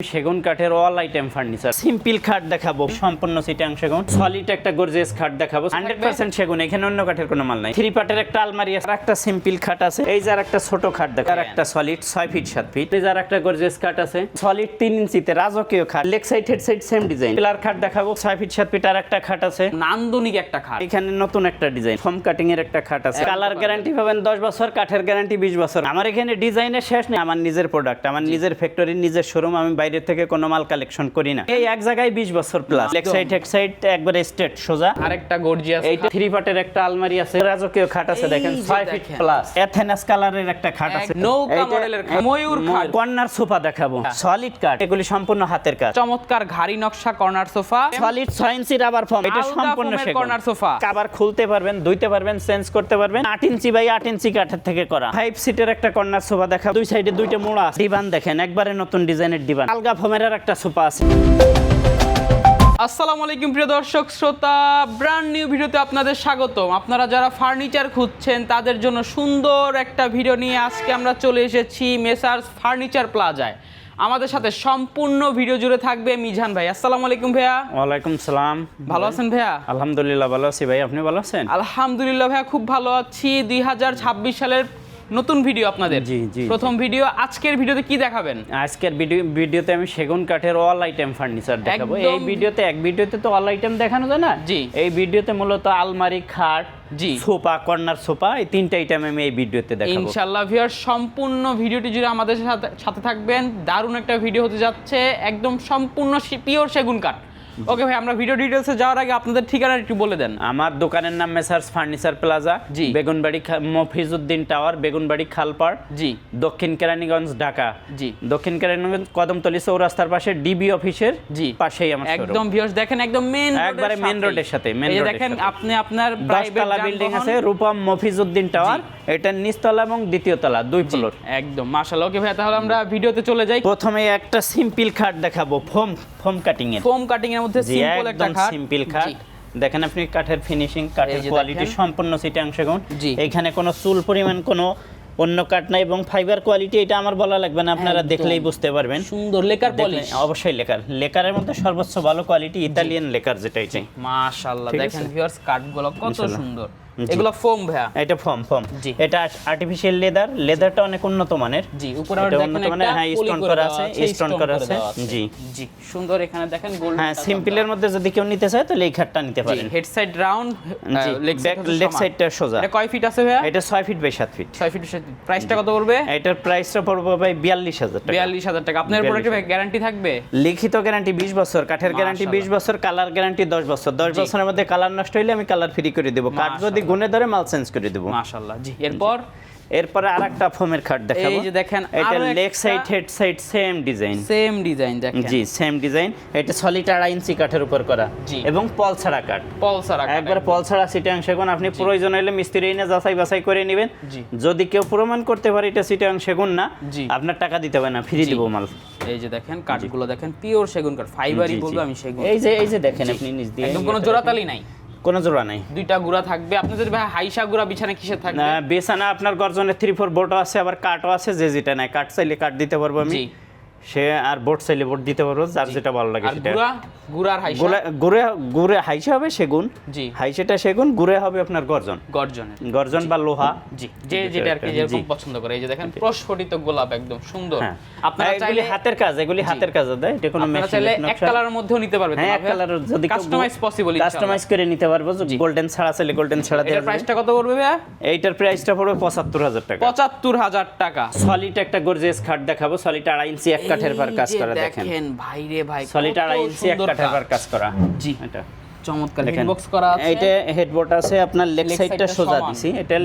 সেগুন কাঠের all item furniture simple খাট দেখাবো সম্পূর্ণ সিটাং সেগুন সলিড একটা গর্জিয়াস খাট দেখাবো 100% সেগুন এখানে অন্য কাঠের কোনো মাল নাই থ্রি পার্টের একটা আলমারি আছে আর একটা সিম্পল খাট আছে এই যে আর একটা ছোট খাট দেখা আর একটা সলিড 6 ফিট 7 ফিট এই যে আর একটা গর্জিয়াস খাট আছে সলিড 3 ইঞ্চিতে রাজকীয় খাট leg side head side same design pillar খাট দেখাবো 6 ফিট 7 ফিট আর একটা খাট আছে নান্দনিক একটা খাট এখানে নতুন একটা ডিজাইন ফোম কাটিং এর একটা খাট আছে কালার গ্যারান্টি পাবেন 10 বছর কাঠের গ্যারান্টি 20 বছর আমার এখানে ডিজাইনের শেষ নেই আমার নিজের প্রোডাক্ট আমার নিজের ফ্যাক্টরি নিজের শোরুম আমি বাইরে থেকে কোনো মাল কালেকশন করি না এই এক জায়গায় 20 বছর plus leg side head side একবারে স্ট্রেট সোজা আরেকটা গর্জিয়াস এইটা থ্রি পার্টের একটা আলমারি আছে রাজকীয় খাট আছে দেখেন 6 ফিট প্লাস এথেনাস কালারের একটা খাট আছে নৌকা মডেলের ময়ূর খাট কর্নার সোফা দেখাবো সলিড কাঠ এগুলি সম্পূর্ণ হাতের কাজ চমৎকার ঘাড়ি নকশা কর্নার সোফা সলিড 6 ইঞ্চি রাবার ফর্ম এটা সম্পূর্ণ সেগুন কর্নার সোফা কভার খুলতে পারবেন ধুইতে পারবেন চেঞ্জ করতে পারবেন 8 ইঞ্চি বাই 8 ইঞ্চি কাঠের থেকে করা 5 সিটের একটা কর্নার সোফা দেখা দুই সাইডে দুইটা মোড়া আছে ডিভান দেখেন একবারে নতুন ডিজাইনের ডিভান আলগা ফোমের একটা সোফা আছে আসসালামু আলাইকুম প্রিয় দর্শক শ্রোতা ব্র্যান্ড নিউ ভিডিওতে আপনাদের স্বাগতম আপনারা যারা ফার্নিচার খুঁজছেন তাদের জন্য সুন্দর একটা ভিডিও নিয়ে আজকে আমরা চলে এসেছি মেসার্স ফার্নিচার প্লাজায় আমাদের সাথে সম্পূর্ণ ভিডিও জুড়ে থাকবে মিজান ভাই আসসালামু আলাইকুম ভাইয়া ওয়ালাইকুম সালাম ভালো আছেন ভাইয়া আলহামদুলিল্লাহ ভালো আছি ভাই আপনি ভালো আছেন আলহামদুলিল্লাহ ভাইয়া খুব ভালো আছি 2026 সালের নতুন ভিডিও আপনাদের জি জি প্রথম ভিডিও আজকের ভিডিওতে কি দেখাবেন আজকের ভিডিওতে আমি সেগুন কাঠের অল আইটেম ফার্নিচার দেখাবো একদম। এই ভিডিওতে এক ভিডিওতে তো অল আইটেম দেখানো যায় না জি। এই ভিডিওতে মূলত আলমারি খাট জি। সোফা কর্নার সোফা এই তিনটা আইটেম আমি এই ভিডিওতে দেখাবো ইনশাআল্লাহ ভিউয়ার সম্পূর্ণ ভিডিওটি জুড়ে আমাদের সাথে থাকবেন দারুণ একটা ভিডিও হতে যাচ্ছে একদম সম্পূর্ণ পিওর সেগুন কাঠ ওকে ভাই আমরা ভিডিও ডিটেইলসে যাওয়ার আগে আপনাদের ঠিকানা একটু বলে দেন আমার দোকানের নাম মেসার্স ফার্নিচার প্লাজা জি। বেগুনবাড়ি মফিজউদ্দিন টাওয়ার বেগুনবাড়ি খালপাড় জি দক্ষিণ কেরানীগঞ্জ ঢাকা জি দক্ষিণ কেরানীগঞ্জ কদমতলী চৌরাস্তার পাশে ডিবি অফিসের জি পাশেই আমার একদম ভিউয়ার্স দেখেন একদম মেইন একবারে মেইন রোডের সাথে মেইন রোডের দেখেন সাথে। আপনি আপনার প্রাইভেট দশতলা বিল্ডিং আছে রূপম মফিজউদ্দিন টাওয়ার এটা নিচতলা এবং দ্বিতীয় তলা দুই ফ্লোর একদম মাশাআল্লাহ ওকে ভাই তাহলে আমরা ভিডিওতে চলে যাই প্রথমে একটা সিম্পল খাট দেখাবো ফোম কাটিং এর ফোম কাটিং এর মধ্যে সিম্পল একটা একদম খাট সিম্পল খাট জি। দেখেন আপনি কাঠের ফিনিশিং কাঠের এই যে কোয়ালিটি দেখেন। সম্পূর্ণ সিটাংশ গুণ জি। এখানে কোনো চুল পরিমাণ কোনো অন্য কাঠ নাই এবং ফাইবার কোয়ালিটি এটা আমার বলা লাগবে না আপনারা একদম। দেখলেই বুঝতে পারবেন সুন্দর লেকার পলিশ দেখলে- অবশ্যই লেকারের মধ্যে সর্বোচ্চ ভালো কোয়ালিটি ইতালিয়ান লেকার যেটা এটাই মাশাআল্লাহ ঠিক দেখেন আছে? ভিউয়ার্স কাঠগুলো কত ইনশাআল্লাহ। সুন্দর জি। এগুলো ফোম ভাইয়া এটা ফর্ম জি। এটা আর্টিফিশিয়াল লেদারটা অনেক উন্নত মানের জি উপরে এটা দেখেন উন্নত একটা মানের, হ্যাঁ, পলি stone করে করা দেওয়া আছে, stone করা আছে, জি। জি সুন্দর এখানে দেখেন গোল্ড হ্যাঁ সিম্পলের মধ্যে যদি কেউ নিতে চায় তাহলে এই খাটটা নিতে পারেন হেড সাইড রাউন্ড জি লেগ সাইডটা সোজা এটা কয় ফিট আছে ভাইয়া এটা 6 ফিট বাই 7 ফিট 6 ফিট প্রাইসটা কত পড়বে এটার প্রাইসটা পড়বে ভাই 42000 টাকা 42000 টাকা আপনার 42,000 প্রোডাক্টে গ্যারান্টি থাকবে লিখিত গ্যারান্টি 20 বছর কাঠের গ্যারান্টি 20 বছর কালার গ্যারান্টি 10 বছর 10 জি। বছরের মধ্যে কালার নষ্ট হইলে আমি কালার ফ্রি করে দেব কাঠ যদি গুণে ধরে মাল চেঞ্জ করে দেব মাশাআল্লাহ জি এরপর এরপরে আরেকটা ফোমের খাট দেখাবো এই যে দেখেন এটা আরো লেগ একটা side head side same design same design দেখেন জি সেম ডিজাইন এটা সলিড 2.5 ইঞ্চি কাঠের উপর করা জি। এবং পল ছাড়া কাঠ পলসার একবার পল ছাড়া সিটাং সেগুন আপনি প্রয়োজন হলে মিস্ত্রি এনে যাচাই বাছাই করে নেবেন জি। যদি কেউ প্রমাণ করতে পারে এটা সিটাং সেগুন না জি। আপনার টাকা দিতে হবে না ফ্রি জি। দিব মাল এই যে দেখেন কাঠগুলো দেখেন পিওর সেগুন কাঠ ফাইবারই জি, জি। বলবো আমি সেগুন এই যে দেখেন আপনি নিজ দিয়ে একদম কোনো জোড়াতালি নাই কোনো জোড়া নাই দুইটা গুড়া থাকবে আপনাদের ভাই হাইসা গুড়া বিছানা কিসের থাকবে বেসানা আপনার গর্জনের 3-4 বোর্ডও আছে আবার কাঠও আছে যে যেটা নাই কাঠ চাইলে কাঠ দিতে পারবো আমি জি। সে আর বোর্ড চাইলে বোর্ড দিতে পারবো যার যেটা ভালো লাগে আর সেটা গুড়ার হাইসা গুড়ে হাইসে হবে সেগুন জি হাইসেটা সেগুন গুড়ে হবে আপনার গর্জন গর্জনের বা লোহা জি যে যেটা আর কি যেরকম পছন্দ করে এই যে দেখেন প্রস্ফুটিত গোলাপ একদম সুন্দর হ্যাঁ আপনারা এগুলি চাইলে হাতের কাজ এগুলি হাতের কাজ দেয় এটা কোনো আপনারা মেশিন চাইলে এক কালারের মধ্যেও নিতে পারবেন হ্যাঁ এক কালার যদি কাস্টমাইজ পসিবল কাস্টমাইজ করে নিতে পারবো গোল্ডেন ছাড়া চাইলে গোল্ডেন ছাড়া এর দেওয়া যাবে। প্রাইসটা কত পড়বে ভাইয়া এইটার প্রাইসটা পড়বে 75000 টাকা 75000 টাকা সলিড একটা গর্জিয়াস খাট দেখাবো সলিড 2.5 ইঞ্চি এক কাঠের পার কাজ করা দেখেন ভাই রে ভাই সলিড কত 2.5 ইঞ্চি এক সুন্দর কাঠের পার কাজ করা জি এটা চমৎকার দেখেন। হেডবক্স করা আছে এইটা হেডবোর্ড আছে আপনার লেগ Leg সাইডটা side টা সোজা সমান। দিছি এটা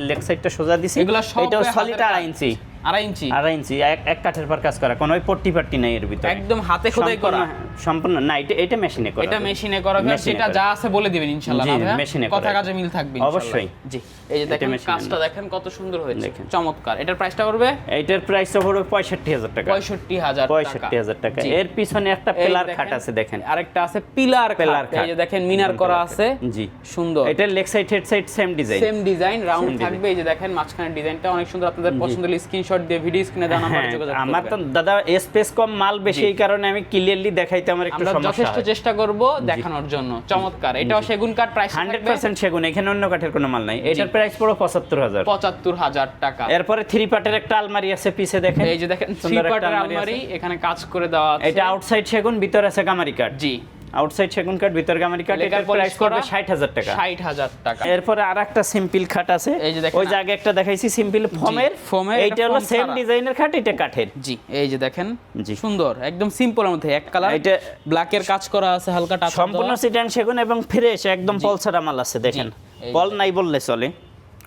লেগ সাইডটা সোজা দিছি এগুলা সব এটাও হাতের সলিড কাজ। 2.5 ইঞ্চি 2.5 ইঞ্চি 2.5 ইঞ্চি এক কাঠের পার কাজ করা কোনো ওই পট্টি পাট্টি নাই এর ভিতরে একদম হাতে খোদাই করা সম্পূর্ণ না এটা মেশিনে করা এটা মেশিনে করা হবে মেশিনে সেটা করা। যা আছে বলে দিবেন ইনশাআল্লাহ জি, না ভাইয়া? মেশিনে কথা করা। কাজে মিল থাকবে ইনশাআল্লাহ। অবশ্যই। জি এই যে এটা দেখেন মেশিনে কাজটা দেখেন কত সুন্দর হয়েছে দেখেন। চমৎকার এটার প্রাইসটা পড়বে এইটার প্রাইসটা পড়বে 65000 টাকা 65000 65000 টাকা জি। এর পিছনে একটা এই পিলার দেখেন, খাট আছে দেখেন আরেকটা আছে পিলার পিলার খাট এই যে দেখেন মিনার করা আছে জি সুন্দর এটা leg side head side same design same design round Same design। থাকবে এই যে দেখেন মাঝখানের ডিজাইনটা অনেক সুন্দর আপনাদের পছন্দ হলে স্ক্রিনশট স্ক্রিনশট দিয়ে ভিডিও স্ক্রিনে দেওয়া নাম্বারে যোগাযোগ করবেন। আমার তো দাদা স্পেস কম, মাল বেশি, এই কারণে আমি ক্লিয়ারলি দেখাইতে আমার একটু আমরা সমস্যা যথেষ্ট হয়। চেষ্টা করব দেখানোর জন্য। চমৎকার, এটাও সেগুন কাঠ, প্রাইস 100% সেগুন, এখানে অন্য কাঠের কোনো মাল নাই। এটার প্রাইস পুরো 75,000। 75,000 টাকা। এরপরে 3 পার্টের একটা আলমারি আছে পিছে দেখেন, এই যে দেখেন 3 সুন্দর একটা পার্টের আলমারি আলমারি, আছে। এখানে কাজ করে দেওয়া আছে। এটা আউটসাইড সেগুন, ভিতরে আছে গামারি কাঠ। জি, আউটসাইড সেগুন কাঠ, ভিতর গামারি কাঠ। এটার প্রাইস পড়বে 60,000 টাকা। 60,000 টাকা। এরপরে আরেকটা সিম্পল খাট আছে, এই যে দেখেন, ওই যে আগে একটা দেখাইছি সিম্পল ফোমের, ফোমের, এইটা হলো ফোম সেম ছাড়া। ডিজাইনের খাট, এটা কাঠের। জি, এই যে দেখেন জি। সুন্দর, একদম সিম্পলের মধ্যে এক কালার, এটা ব্ল্যাকের কাজ করা আছে, হালকা টাচ সম্পূর্ণ সিটান সেগুন এবং ফ্রেশ একদম পলছাড়া মাল আছে দেখেন। এই পল নাই বললে চলে,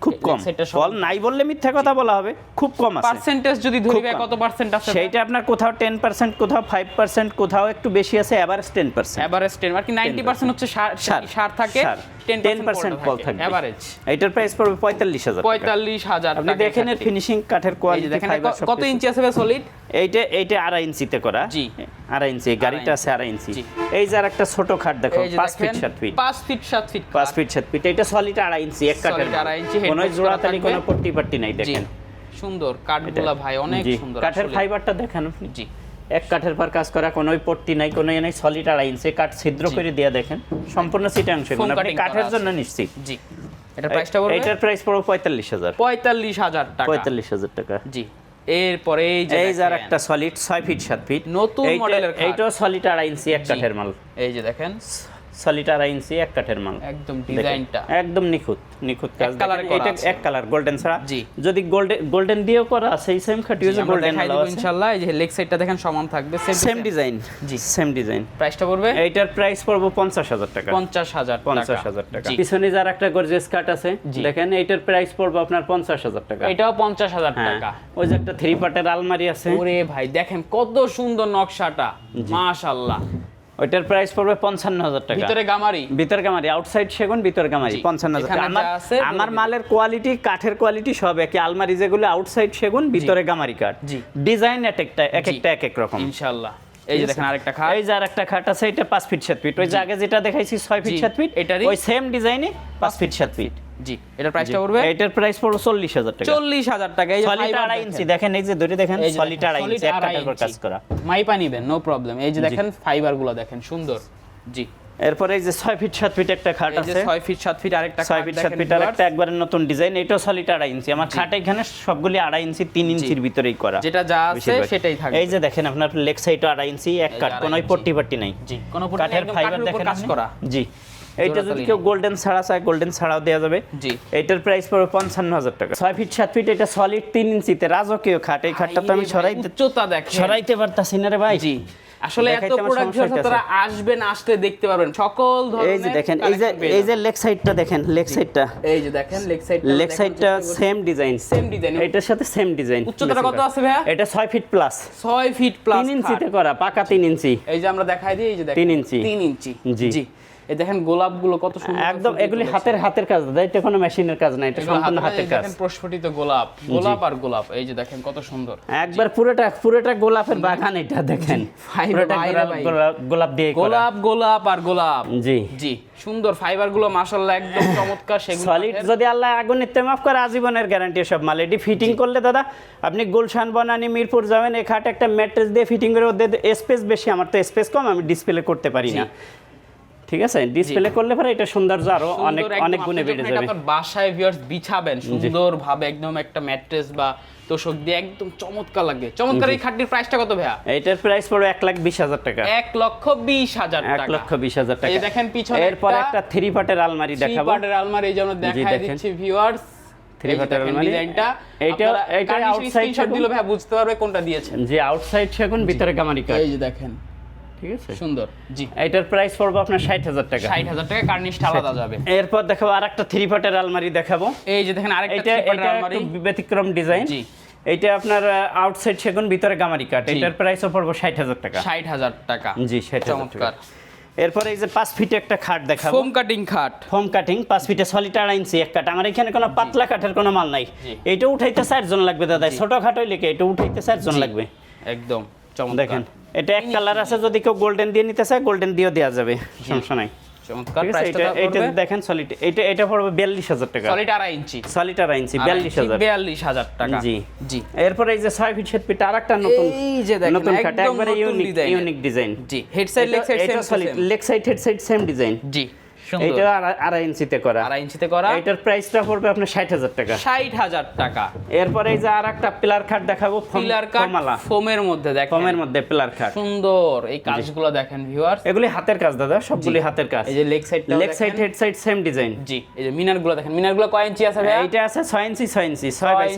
খুব কম। সেটা সব- পল নাই বললে মিথ্যা কথা বলা হবে, খুব কম আছে। পার্সেন্টেজ যদি ধরি খুব ভাই কম। কত পার্সেন্ট আছে? সেইটা আপনার কোথাও 10%, কোথাও 5%, কোথাও একটু বেশি আছে, এভারেজ 10%। এভারেজ 10 আর কি 90% হচ্ছে সার থাকে, 10% পল থাকবে। এভারেজ। এটার প্রাইস পড়বে 45,000 টাকা। 45,000 আপনি টাকা। দেখেন এর ফিনিশিং, কাঠের এই যে কোয়ালিটি, দেখেন ফাইবার কত ইঞ্চি আছে ভাই সলিড? এইটা 2.5 ইঞ্চিতে করা। জি। 2.5 ইঞ্চি, গাড়িটা আছে 2.5 ইঞ্চি। জি। এই যে আরেকটা ছোট খাট দেখো, এই যে 5 ফিট দেখেন 7 feet. 5 feet 7 feet 5 feet 7 feet, এটা সলিড 2.5 ইঞ্চি, এক কাঠের। Solid 2.5 ইঞ্চি, কোনো headbox জোড়া করা তালি, কোনো থাকবে। পট্টি পাট্টি নাই জি, দেখেন। সুন্দর কাঠগুলা ভাই, অনেক জি, সুন্দর কাঠের আসলে। ফাইবারটা দেখেন আপনি। জি, এক কাঠের পর কাজ করা, কোনো পট্টি নাই, কোনো নাই, সলিড 2.5 ইঞ্চি কাঠ ছিদ্র করে দিয়ে দেখেন, সম্পূর্ণ সিটাংশ। Foam আপনি cutting কাঠের করা জন্য নিশ্চিত। জি। এটা প্রাইসটা বলবেন? এটার প্রাইস পড়বে 45,000। 45,000 টাকা। 45,000 টাকা। জি। এরপরে এই যে এই যার দেখেন, একটা সলিড 6 ফিট 7 ফিট নতুন মডেলের খাট। এইটাও সলিড 2.5 ইঞ্চি, এক কাঠের মাল। এই যে দেখেন সলিড 2.5 ইঞ্চি, এক কাঠের মাল। একদম দেখেন, ডিজাইনটা একদম নিখুঁত নিখুঁত কাজ। এক কালারে দেখেন, করা এটা আছে। এক কালার গোল্ডেন ছাড়া। জি। যদি গোল্ডেন দিয়েও করা আছে, এই সেম খাটি হচ্ছে আমরা গোল্ডেন দেখাই দেব ইনশাআল্লাহ। এই যে লেগ সাইডটা দেখেন সমান থাকবে, সেম ডিজাইন। জি। Same design. প্রাইসটা পড়বে এইটার প্রাইস পড়বে 50,000 টাকা। 50,000 টাকা। 50,000 টাকা। জি। পিছনে যার একটা গর্জিয়াস কাট আছে জি। দেখেন, এইটার প্রাইস পড়বে আপনার 50,000 টাকা। এটাও 50,000 হ্যাঁ। টাকা। ওই যে একটা 3 পার্টের আলমারি আছে, ওরে ভাই দেখেন কত সুন্দর নকশাটা, মাশাআল্লাহ। ওইটার প্রাইস পড়বে 55,000 টাকা। ভিতরে গামারি, ভিতর গামারি, আউটসাইড সেগুন, ভিতর গামারি, জি। 55,000 এখানে টাকা। আমার যা আছে আমার মালের কোয়ালিটি, কাঠের কোয়ালিটি সব একই। আলমারি যেগুলো আউটসাইড সেগুন, ভিতরে গামারি কাঠ। জি। ডিজাইন এক একটা এক এক রকম। ইনশাআল্লাহ। এই যে দেখেন আরেকটা খাট, এই যে আরেকটা খাট আছে, এটা 5 ফিট 7 ফিট। ওই যে আগে যেটা দেখাইছি 6 ফিট জি। 7 ফিট, এটারই? ওই সেম ডিজাইনে 5 ফিট 7 ফিট। জি। এটার প্রাইসটা পড়বে এটার প্রাইস পড়বে 40,000 টাকা। 40,000 টাকা। এই যে সলিড fiber 2.5 ইঞ্চি দেখেন। দেখেন, এই যে ধরে দেখেন, এই যে সলিড দেখেন, 2.5 ইঞ্চি, এক কাঠের উপর কাজ করা। মাইপা নিবেন, নো প্রবলেম। এই যে দেখেন ফাইবারগুলো দেখেন সুন্দর। জি। এরপরে এই যে 6 ফিট 7 ফিট একটা খাট এই যে আছে, 6 ফিট 7 ফিট আরেকটা 6 ফিট 7 ফিট আর একটা একবারে নতুন ডিজাইন। এটাও সলিড 2.5 ইঞ্চি। আমার খাট এখানে সবগুলি 2.5 ইঞ্চি 3 ইঞ্চির ভিতরেই করা, যেটা যা আছে বেশিরভাগ। সেটাই থাকবে। এই যে দেখেন আপনার লেগ সাইড 2.5 ইঞ্চি, এক এই কাঠ, যে কোনো 2.5 পট্টি পাট্টি নাই। জি, কোনো পট্টি কাঠের একদম ফাইবার কাঠের উপর দেখেন কাজ আপনি? করা। জি। এইটা যদি জোড়াতালি কেউ গোল্ডেন ছাড়া চায়, গোল্ডেন ছাড়াও দেওয়া যাবে। জি। এইটার প্রাইস পড়বে 55,000 টাকা। 6 ফিট 7 ফিট, এটা সলিড 3 ইঞ্চিতে রাজকীয় খাট। এই খাটটা তো আমি উচ্চতা দেখেন, সরাইতে পারতাছি না রে ভাই। জি। আসলে এত দেখাইতে আমার প্রোডাক্ট সমস্যা তারা আসবেন, আসতে দেখতে পারবেন সকল ধরনের। এই যে দেখেন, এই যে লেগ সাইডটা দেখেন, লেগ সাইডটা, এই যে দেখেন লেগ সাইডটা সেম ডিজাইন, সেম ডিজাইন। এটার সাথে সেম ডিজাইন। উচ্চতাটা কত আছে ভাইয়া? এটা 6 ফিট প্লাস, 6 ফিট প্লাস 3 ইঞ্চিতে করা, পাকা 3 ইঞ্চি। এই যে আমরা দেখাই দিই, এই যে দেখেন 3 ইঞ্চি। 3 ইঞ্চি। জি। জি। এই দেখেন গোলাপগুলো কত সুন্দর, একদম এগুলি হাতের কাজ দাদা, এটা কোনো মেশিনের কাজ না, এটা সম্পূর্ণ হাতের কাজ। দেখেন প্রস্ফুটিত গোলাপ, গোলাপ আর গোলাপ। এই যে দেখেন কত সুন্দর, একবার পুরোটা গোলাপের বাগান। এটা দেখেন পুরোটা গোলাপ দিয়ে করা। গোলাপ গোলাপ আর গোলাপ। জি। জি, সুন্দর ফাইবারগুলো মাশাআল্লাহ একদম চমৎকার। সেগুলো সলিড যদি আল্লাহ আগুনের তে মাফ করে, আজীবনের গ্যারান্টি সব মাল। এটি ফিটিং করলে দাদা আপনি গুলশান বনানী মিরপুর যাবেন, এই খাট একটা ম্যাট্রেস দিয়ে ফিটিং করে, ওদের স্পেস বেশি, আমার তো স্পেস কম, আমি ডিসপ্লে করতে পারি না। ঠিক আছে, ডিসপ্লে করলে পরে এটা সৌন্দর্য আরো অনেক অনেক গুণে বেড়ে যাবে। আপনার বাসায় ভিউয়ার্স বিছাবেন সুন্দরভাবে, একদম একটা ম্যাট্রেস বা তোষক দিয়ে একদম চমৎকার লাগবে। চমৎকার। এই খাটটির প্রাইসটা কত ভাইয়া? এইটার প্রাইস পড়বে 1,20,000 টাকা। 1,20,000 টাকা। 1,20,000 টাকা। এই দেখেন পিছনে এরপর একটা 3 পার্টের আলমারি দেখাবো। 3 পার্টের আলমারি এই জন্য দেখাই দিচ্ছি ভিউয়ার্স। 3 পার্টের আলমারি ডিজাইনটা এটা আউটসাইড শট দিলে ভাই বুঝতে পারবে কোনটা দিয়েছেন। জি, আউটসাইড সেগুন, ভিতরে গামারি কাঠ। এই যে দেখেন, ঠিক আছে, সুন্দর। জি। এটার প্রাইস পড়বে আপনার 60,000 টাকা। 60,000 টাকা, কার্নিশটা আলাদা যাবে। এরপর দেখাবো আরেকটা 3 পার্টের আলমারি দেখাবো। এই যে দেখেন আরেকটা এটা 3 পার্টের আলমারি, একটু ব্যতিক্রম ডিজাইন। জি। এটা আপনার আউটসাইড সেগুন, ভিতরে গামারি কাঠ। এটার প্রাইসও পড়বে 60,000 টাকা। 60,000 টাকা। জি, 60,000 চমৎকার। টাকা। এরপর এই যে 5 ফিটে একটা খাট দেখাবো, ফোম কাটিং খাট। ফোম কাটিং 5 ফিটে সলিড 2.5 ইঞ্চি এক কাঠ। আমার এখানে কোনো পাতলা কাঠের কোনো মাল নাই। এটা উঠাইতে 4 জন লাগবে দাদা, ছোট খাট হইলে কি এটা উঠাইতে 4 জন লাগবে। একদম চমৎকার। দেখেন এটা এক কালার আছে, যদি কেউ গোল্ডেন দিয়ে নিতে চায় গোল্ডেন দিয়েও দেওয়া যাবে, সমস্যা নাই। চমৎকার। ঠিক আছে, প্রাইসটা এটা দেখেন সলিড, এটা পড়বে 42000 টাকা। সলিড 2.5 ইঞ্চি, সলিড 2.5 ইঞ্চি 42000 টাকা। জি জি। এরপর এই যে 6 ফিট 7 ফিট আরেকটা নতুন, এই যে দেখেন নতুন খাট, একদম একবারে নতুন ইউনিক ডিজাইন। জি, হেড সাইড লেগ সাইড এটা solid, leg side head side same design. জি, সুন্দর। এটা 2.5 ইঞ্চিতে করা। 2.5 ইঞ্চিতে করা। এটার প্রাইসটা পড়বে আপনার 60000 টাকা। 60000 টাকা। এরপরে এই যে আরেকটা পিলার খাট দেখাবো, পিলার কাট ফোমের মধ্যে দেখেন, ফোমের মধ্যে পিলার খাট। সুন্দর এই কাজগুলো দেখেন ভিউয়ার্স। এগুলি হাতের কাজ দাদা, সবগুলি হাতের কাজ। এই যে লেগ সাইডটা, leg side head side same design. জি, এই যে মিনারগুলো দেখেন, মিনারগুলো কয় ইঞ্চি আছে ভাই? এইটা আছে 6 ইঞ্চি 6 ইঞ্চি 6 বাই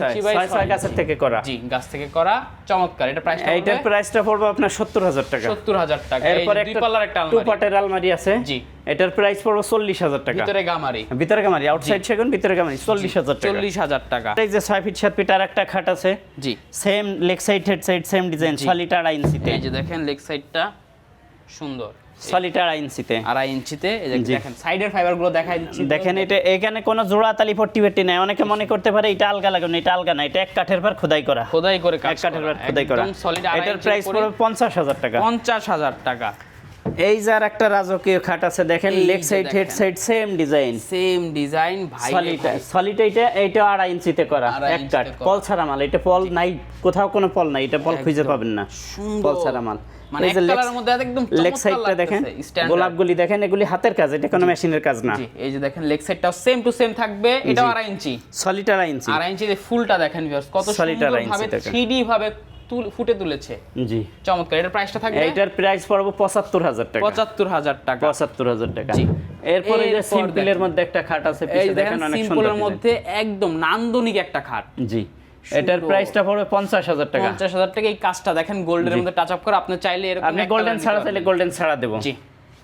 6 গাছের থেকে করা। জি, গাছ থেকে করা, চমৎকার। এটা প্রাইসটা পড়বে, এইটার প্রাইসটা পড়বে আপনার 70000 টাকা। 70000 টাকা। এরপর এই দুই পাল্লার একটা টু আলমারি, পার্টের আলমারি আছে। জি, এটার প্রাইস পড়বে 40000 টাকা। ভিতরে গামারি, ভিতরে গামারি, আউটসাইড সেগুন, ভিতরে গামারি 40000 টাকা। 40000 টাকা। এই যে 6 ফিট 7 ফিট আরেকটা খাট আছে। জি, same leg side head side same design, solid 2.5 ইঞ্চিতে। এই যে দেখেন লেগ সাইডটা সুন্দর, সলিড 2.5 ইঞ্চিতে। 2.5 ইঞ্চিতে। এই যে দেখেন সাইডের ফাইবারগুলো দেখাই দিচ্ছি। দেখেন এটা, এখানে কোনো জোড়া তালি পট্টি পেটি নাই। অনেকে মনে করতে পারে এটা আলগা লাগানো, এটা আলগা না, এটা এক কাঠের পর খোদাই করা, খোদাই করে কাজ এক কাঠের পর করা, খোদাই করা। একদম সলিড। এটার প্রাইস পড়বে 50000 টাকা। 50000 টাকা। এই যার একটা রাজকীয় খাট আছে দেখেন, এই লেগ যে সাইড হেড দেখেন। Side same design, same design ভাই। সলিড এইটা 2.5 ইঞ্চিতে করা, 2.5 এক কাঠ, ইঞ্চিতে করা। পল ছাড়া মাল। এটা পল নাই, কোথাও কোনো পল নাই, এটা পল খুঁজে একদম পাবেন না, সুন্দর। পল ছাড়া মাল। মানে এক কালারের মধ্যে একদম লেগ চমৎকার সাইডটা দেখেন, লাগতেছে, স্ট্যান্ডার্ড। গোলাপগুলি দেখেন, এগুলি হাতের কাজ, এটা কোনো মেশিনের কাজ না। জি, এই যে দেখেন লেগ সাইডটাও সেম টু সেম থাকবে। এটাও 2.5 ইঞ্চি, সলিড 2.5 ইঞ্চি। 2.5 ইঞ্চিতে ফুলটা দেখেন ভিউয়ার্স, কত Solid 2.5 সুন্দর ইঞ্চি ভাবে দেখেন। 3D ভাবে ফুটে তুলেছে। জি, চমৎকার। এটার প্রাইসটা থাকবে, এইটার প্রাইস পড়বে 75000 টাকা। 75000 টাকা। 75000 টাকা। জি। এরপরে যে এরপর সিম্পলের দেখেন। মধ্যে একটা খাট আছে, এই পিছে দেখেন দেখেন অনেক সুন্দর সিম্পলের ডিজাইন। মধ্যে একদম নান্দনিক একটা খাট। জি, এটার প্রাইসটা পড়বে 50000 টাকা। 50000 টাকা। এই কাজটা দেখেন গোল্ডের মধ্যে টাচ আপ করে, আপনি চাইলে এরকম আপনি একটা গোল্ডেন কালার ছাড়া নিতে চাইলে পারবেন। গোল্ডেন ছাড়া দেব। জি,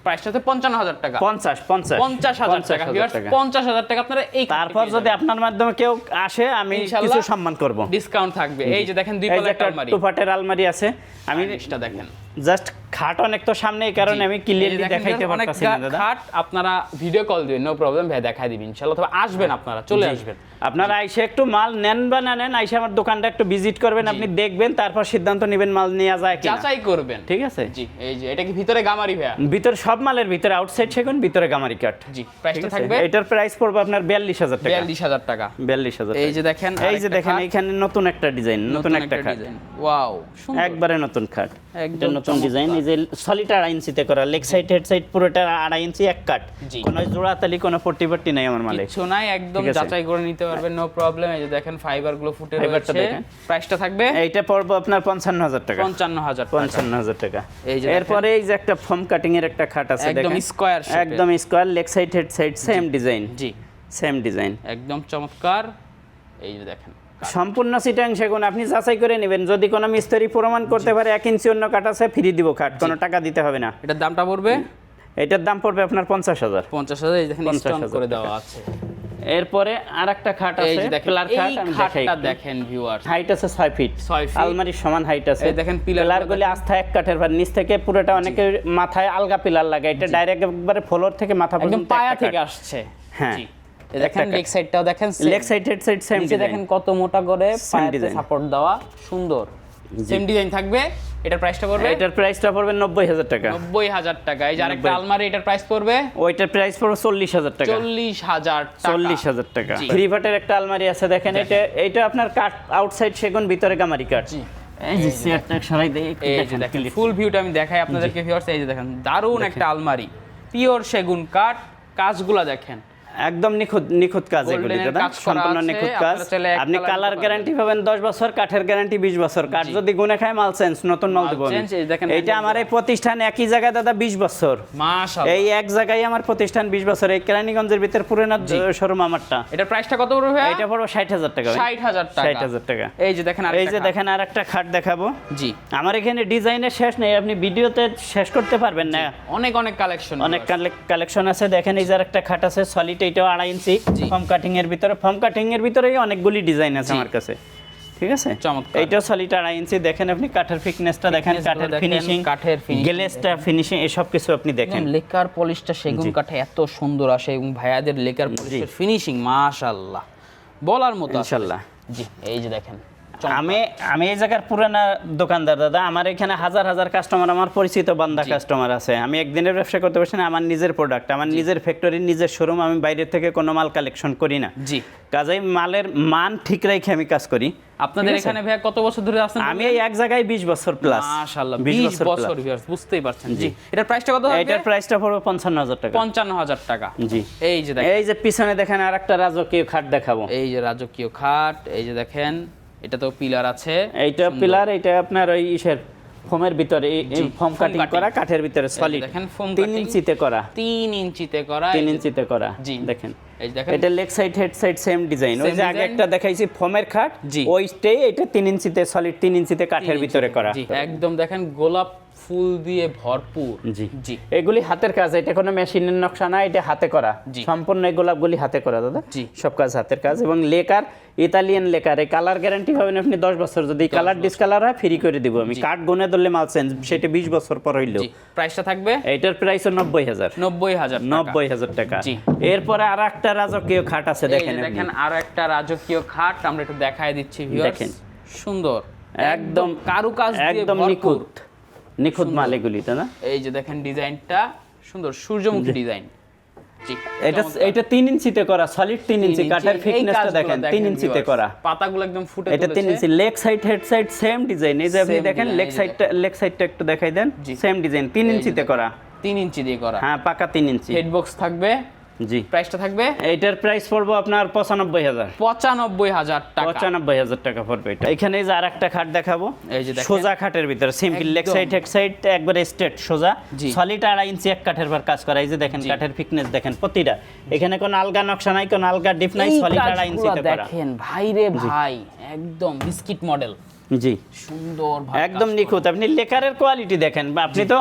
প্রাইসটা হচ্ছে 55000 টাকা। 50000 টাকা ভিউয়ার্স, 50000 টাকা আপনারা এই তারপর যদি আপনার মাধ্যমে কেউ আসে, আমি কিছু সম্মান করব, ডিসকাউন্ট থাকবে। এই যে দেখেন দুই এই যে পাল্লা একটা আলমারি, টু পার্টের আলমারি আছে। আমি জিনিসটা দেখেন জাস্ট খাট অনেক তো সামনে, এই কারণে আমি ক্লিয়ারলি দেখাইতে অনেক পারতাছি না দাদা। খাট আপনারা ভিডিও কল দিবেন, নো প্রবলেম ভাই, দেখাই দিবেন ইনশাআল্লাহ। তবে আসবেন, আপনারা চলে আসবেন। আপনারা আইসে একটু মাল নেন বা না নেন, আইসে আমার দোকানটা একটু ভিজিট করবেন, আপনি দেখবেন, তারপর সিদ্ধান্ত নেবেন মাল নেওয়া যায় কিনা, যাচাই করবেন। ঠিক আছে? জি, এই যে এটা কি ভিতরে গামারি ভাইয়া? ভিতরে সব মালের ভিতরে আউটসাইড সেগুন, ভিতরে গামারি কাট। জি, প্রাইসটা থাকবে, এটার প্রাইস পড়বে আপনার 42000 টাকা। 42000 টাকা। 42000। এই যে দেখেন, এই যে দেখেন এখানে নতুন একটা ডিজাইন, নতুন একটা খাট, ওয়াও, সুন্দর একবারে নতুন খাট, একদম এটা নতুন ডিজাইন। এই যে সলিড 2.5 ইঞ্চিতে করা, লেগ সাইড হেড সাইড পুরোটা 2.5 ইঞ্চি, এক কাট, জি। কোনো জোড়া তালি কোনো পট্টি পট্টি নাই আমার মালে, কিছু নাই, একদম ঠিক আছে? যাচাই করে নিতে পারবেন, নো প্রবলেম। এই যে দেখেন ফাইবার গুলো ফুটে ফাইবারটা রয়েছে। দেখেন। প্রাইসটা থাকবে এইটা পড়বে আপনার 55000 টাকা। 55000 টাকা। 55000 টাকা। এই যে এরপরে এই যে একটা ফোম কাটিং এর একটা খাট আছে একদম দেখেন, স্কয়ার শেপে, একদম square, leg side head side same design. জি, সেম ডিজাইন, একদম চমৎকার। এই যে দেখেন সম্পূর্ণ সিটাং সেগুন, আপনি যাচাই করে নেবেন। যদি কোনো মিস্ত্রি প্রমাণ করতে পারে 1 ইঞ্চি অন্য কাট আছে, ফ্রি দিব খাট, কোনো টাকা দিতে হবে না। এটার দামটা পড়বে এটার দাম পড়বে আপনার 50000। 50000। এই দেখেন 50,000 স্টোন করে দেওয়া আছে। এরপরে আরেকটা খাট এই আছে, যে দেখেন পিলার খাট, এই আমি দেখাই। খাটটা দেখেন ভিউয়ার্স, হাইট আছে 6 ফিট, 6 ফিট। আলমারির সমান হাইট আছে। এই দেখেন পিলার পিলারগুলি আস্থা এক কাঠের, ভার নিচ থেকে পুরোটা, অনেকে মাথায় আলগা পিলার লাগে, এটা ডাইরেক্ট একবারে ফ্লোর থেকে মাথা একদম পর্যন্ত পায়া একটা থেকে কাঠ। আসছে। হ্যাঁ, জি, এই দেখেন লেগ সাইডটাও দেখেন, leg side head side same নিচে দেখেন কত মোটা করে পায়াতে ডিজাইন। সাপোর্ট দেওয়া, সুন্দর সেম ডিজাইন থাকবে। এটার প্রাইসটা পড়বে, এটার প্রাইসটা পড়বে 90000 টাকা। 90000 টাকা। এই যে আরেকটা আলমারি, এটার প্রাইস পড়বে ওইটার প্রাইস পড়বে 40000 টাকা। 40000 টাকা। 40000 টাকা। জি। 3 ফাটের একটা আলমারি আছে দেখেন, এটা আপনার কাঠ, আউটসাইড সেগুন, ভিতরে গামারি কাঠ। জি, এই যে চেয়ারটা সরাই দেই একটু, এই যে দেখেন দেখেন clear। ফুল ভিউটা আমি দেখাই আপনাদেরকে ভিউয়ার্স। এই যে দেখেন দারুণ একটা আলমারি, পিওর সেগুন কাঠ, কাজগুলা দেখেন একদম নিখুঁত কাজ এগুলি গোল্ডেনের দাদা, কাজ করা সম্পূর্ণ আছে। নিখুঁত আপনারা কাজ। চাইলে এক আপনি কালার কালার নিতে গ্যারান্টি পাবেন 10 বছর, কাঠের গ্যারান্টি 20 বছর। কাঠ জি। যদি গুনে খায়, মাল চেঞ্জ, নতুন মাল দেব আমি। চেঞ্জ, এই দেখেন এইটা আমার এই প্রতিষ্ঠান একই জায়গায় দাদা 20 বছর, মাশাআল্লাহ। এই এক জায়গায় আমার প্রতিষ্ঠান 20 বছর, এই কেরানীগঞ্জের ভিতর পুরোনো শোরুম আমারটা। এটার প্রাইসটা কত পড়বে ভাইয়া? এটা পড়বে 60000 টাকা। 60000 টাকা। 60000 টাকা। এই যে দেখেন এই যে দেখেন আর একটা খাট দেখাবো। জি, আমার এখানে ডিজাইনের শেষ নেই, আপনি ভিডিওতে শেষ করতে পারবেন না, অনেক কালেকশন, অনেক কালেকশন আছে। দেখেন এই যে একটা খাট আছে সলিড, এটাও 2.5 ইঞ্চি, ফর্ম কাটিং এর ভিতরে, ফর্ম কাটিং এর ভিতরেই অনেকগুলি ডিজাইন আছে আমার কাছে, ঠিক আছে? চমৎকার। এইটাও সলিড 2.5 ইঞ্চি। দেখেন আপনি কাঠের ফিটনেসটা দেখেন, কাঠের ফিনিশিং, কাঠের গ্লেজটা ফিনিশিং, এসব কিছু আপনি দেখেন। লেকার পলিশটা সেগুন কাঠে এত সুন্দর আসে, এবং ভাইয়াদের লেকার পলিশের ফিনিশিং মাশাআল্লাহ বলার মতো ইনশাআল্লাহ। জি, এই যে দেখেন আমি এই জায়গার পুরানা দোকানদার দাদা, আমার এখানে হাজার হাজার কাস্টমার, আমার পরিচিত বান্দা কাস্টমার আছে। আমি একদিনের ব্যবসা করতে পারছি না, আমার নিজের প্রোডাক্ট, আমার নিজের ফ্যাক্টরি, নিজের শোরুম, আমি বাইরের থেকে কোনো মাল কালেকশন করি না। জি, কাজেই মালের মান ঠিক রেখে আমি কাজ করি। আপনাদের এখানে ভাই কত বছর ধরে আছেন? আমি এই এক জায়গায় 20 বছর প্লাস। মাশাআল্লাহ 20 বছর ভিউয়ার্স, বুঝতেই পারছেন। জি, এটার প্রাইসটা কত হবে? এটার প্রাইসটা পড়বে 55,000 টাকা। 55,000 টাকা। জি, এই যে দেখেন, এই যে পিছনে দেখেন আরেকটা রাজকীয় খাট দেখাবো। এই যে রাজকীয় খাট, এই যে দেখেন, এটা তো পিলার আছে, এইটা পিলার, এটা আপনার ওই ইসের ফোমের ভিতরে ফোম কাটিং করা, কাঠের ভিতরে সলিড, দেখেন ফোম 3 ইঞ্চিতে করা, 3 ইঞ্চিতে করা, 3 ইঞ্চিতে করা। জি দেখেন, এই দেখেন, এটা leg side head side same design. ওই যে আগে একটা দেখাইছি ফোমের খাট, ওইটাই এটা 3 ইঞ্চিতে সলিড, 3 ইঞ্চিতে কাঠের ভিতরে করা। জি, একদম দেখেন গোলাপ ফুল দিয়ে ভরপুর। জি জি, এগুলি হাতের কাজ, এটা কোনো মেশিনের নকশা না, এটা হাতে করা সম্পূর্ণ। এই গোলাপগুলি হাতে করা দাদা, জি, সব কাজ হাতের কাজ। এবং লেকার ইতালিয়ান লেকার, এই কালার গ্যারান্টি পাবেন আপনি 10 বছর। যদি কালার ডিসকালার হয় ফ্রি করে দিব আমি, কাঠ গুনে ধরলে মাল চেঞ্জ, সেটা 20 বছর পর হইলো। প্রাইসটা থাকবে, এইটার প্রাইস 90,000 90,000 টাকা। এরপরে আর একটা রাজকীয় খাট আছে, দেখেন দেখেন আর একটা রাজকীয় খাট আমরা একটু দেখায় দিচ্ছি ভিউয়ার্স। দেখেন, সুন্দর, একদম কারুকাজ দিয়ে একদম ভরপুর, নিখুঁত মাল এগুলি, তাই না? এই যে দেখেন ডিজাইনটা সুন্দর, সূর্যমুখী ডিজাইন। জি, এটা 3 ইঞ্চিতে করা, সলিড 3 ইঞ্চি, কাঠের ফিটনেসটা দেখেন, 3 ইঞ্চিতে করা, পাতাগুলো একদম ফুটে এটা 3 ইঞ্চি। Leg side head side same design. এই যে আপনি দেখেন লেগ সাইডটা একটু দেখাই দেন, সেম ডিজাইন, 3 ইঞ্চিতে করা, 3 ইঞ্চি দিয়ে করা। হ্যাঁ, পাকা 3 ইঞ্চি। হেড বক্স থাকবে। জি, প্রাইসটা থাকবে, এইটার প্রাইস পড়বে আপনার 95,000 95,000 টাকা। 95,000 টাকা পড়বে এটা। এখানে এই যে আরেকটা খাট দেখাবো, এই যে দেখেন, সোজা খাটের ভিতরে simple, leg side head side একবারে স্ট্রেট সোজা, সলিড 2.5 ইঞ্চি এক কাঠের পর কাজ করা। এই যে দেখেন কাঠের ফিটনেস দেখেন প্রতিটা, এখানে কোনো আলগা নকশা নাই, কোনো আলগা ডিপ নাই, সলিড 2.5 ইঞ্চিতে করা। দেখেন ভাই রে ভাই, একদম বিস্কিট মডেল। জি, সুন্দর ভাই, একদম নিখুঁত। আপনি লেকারের কোয়ালিটি দেখেন, বা আপনি তো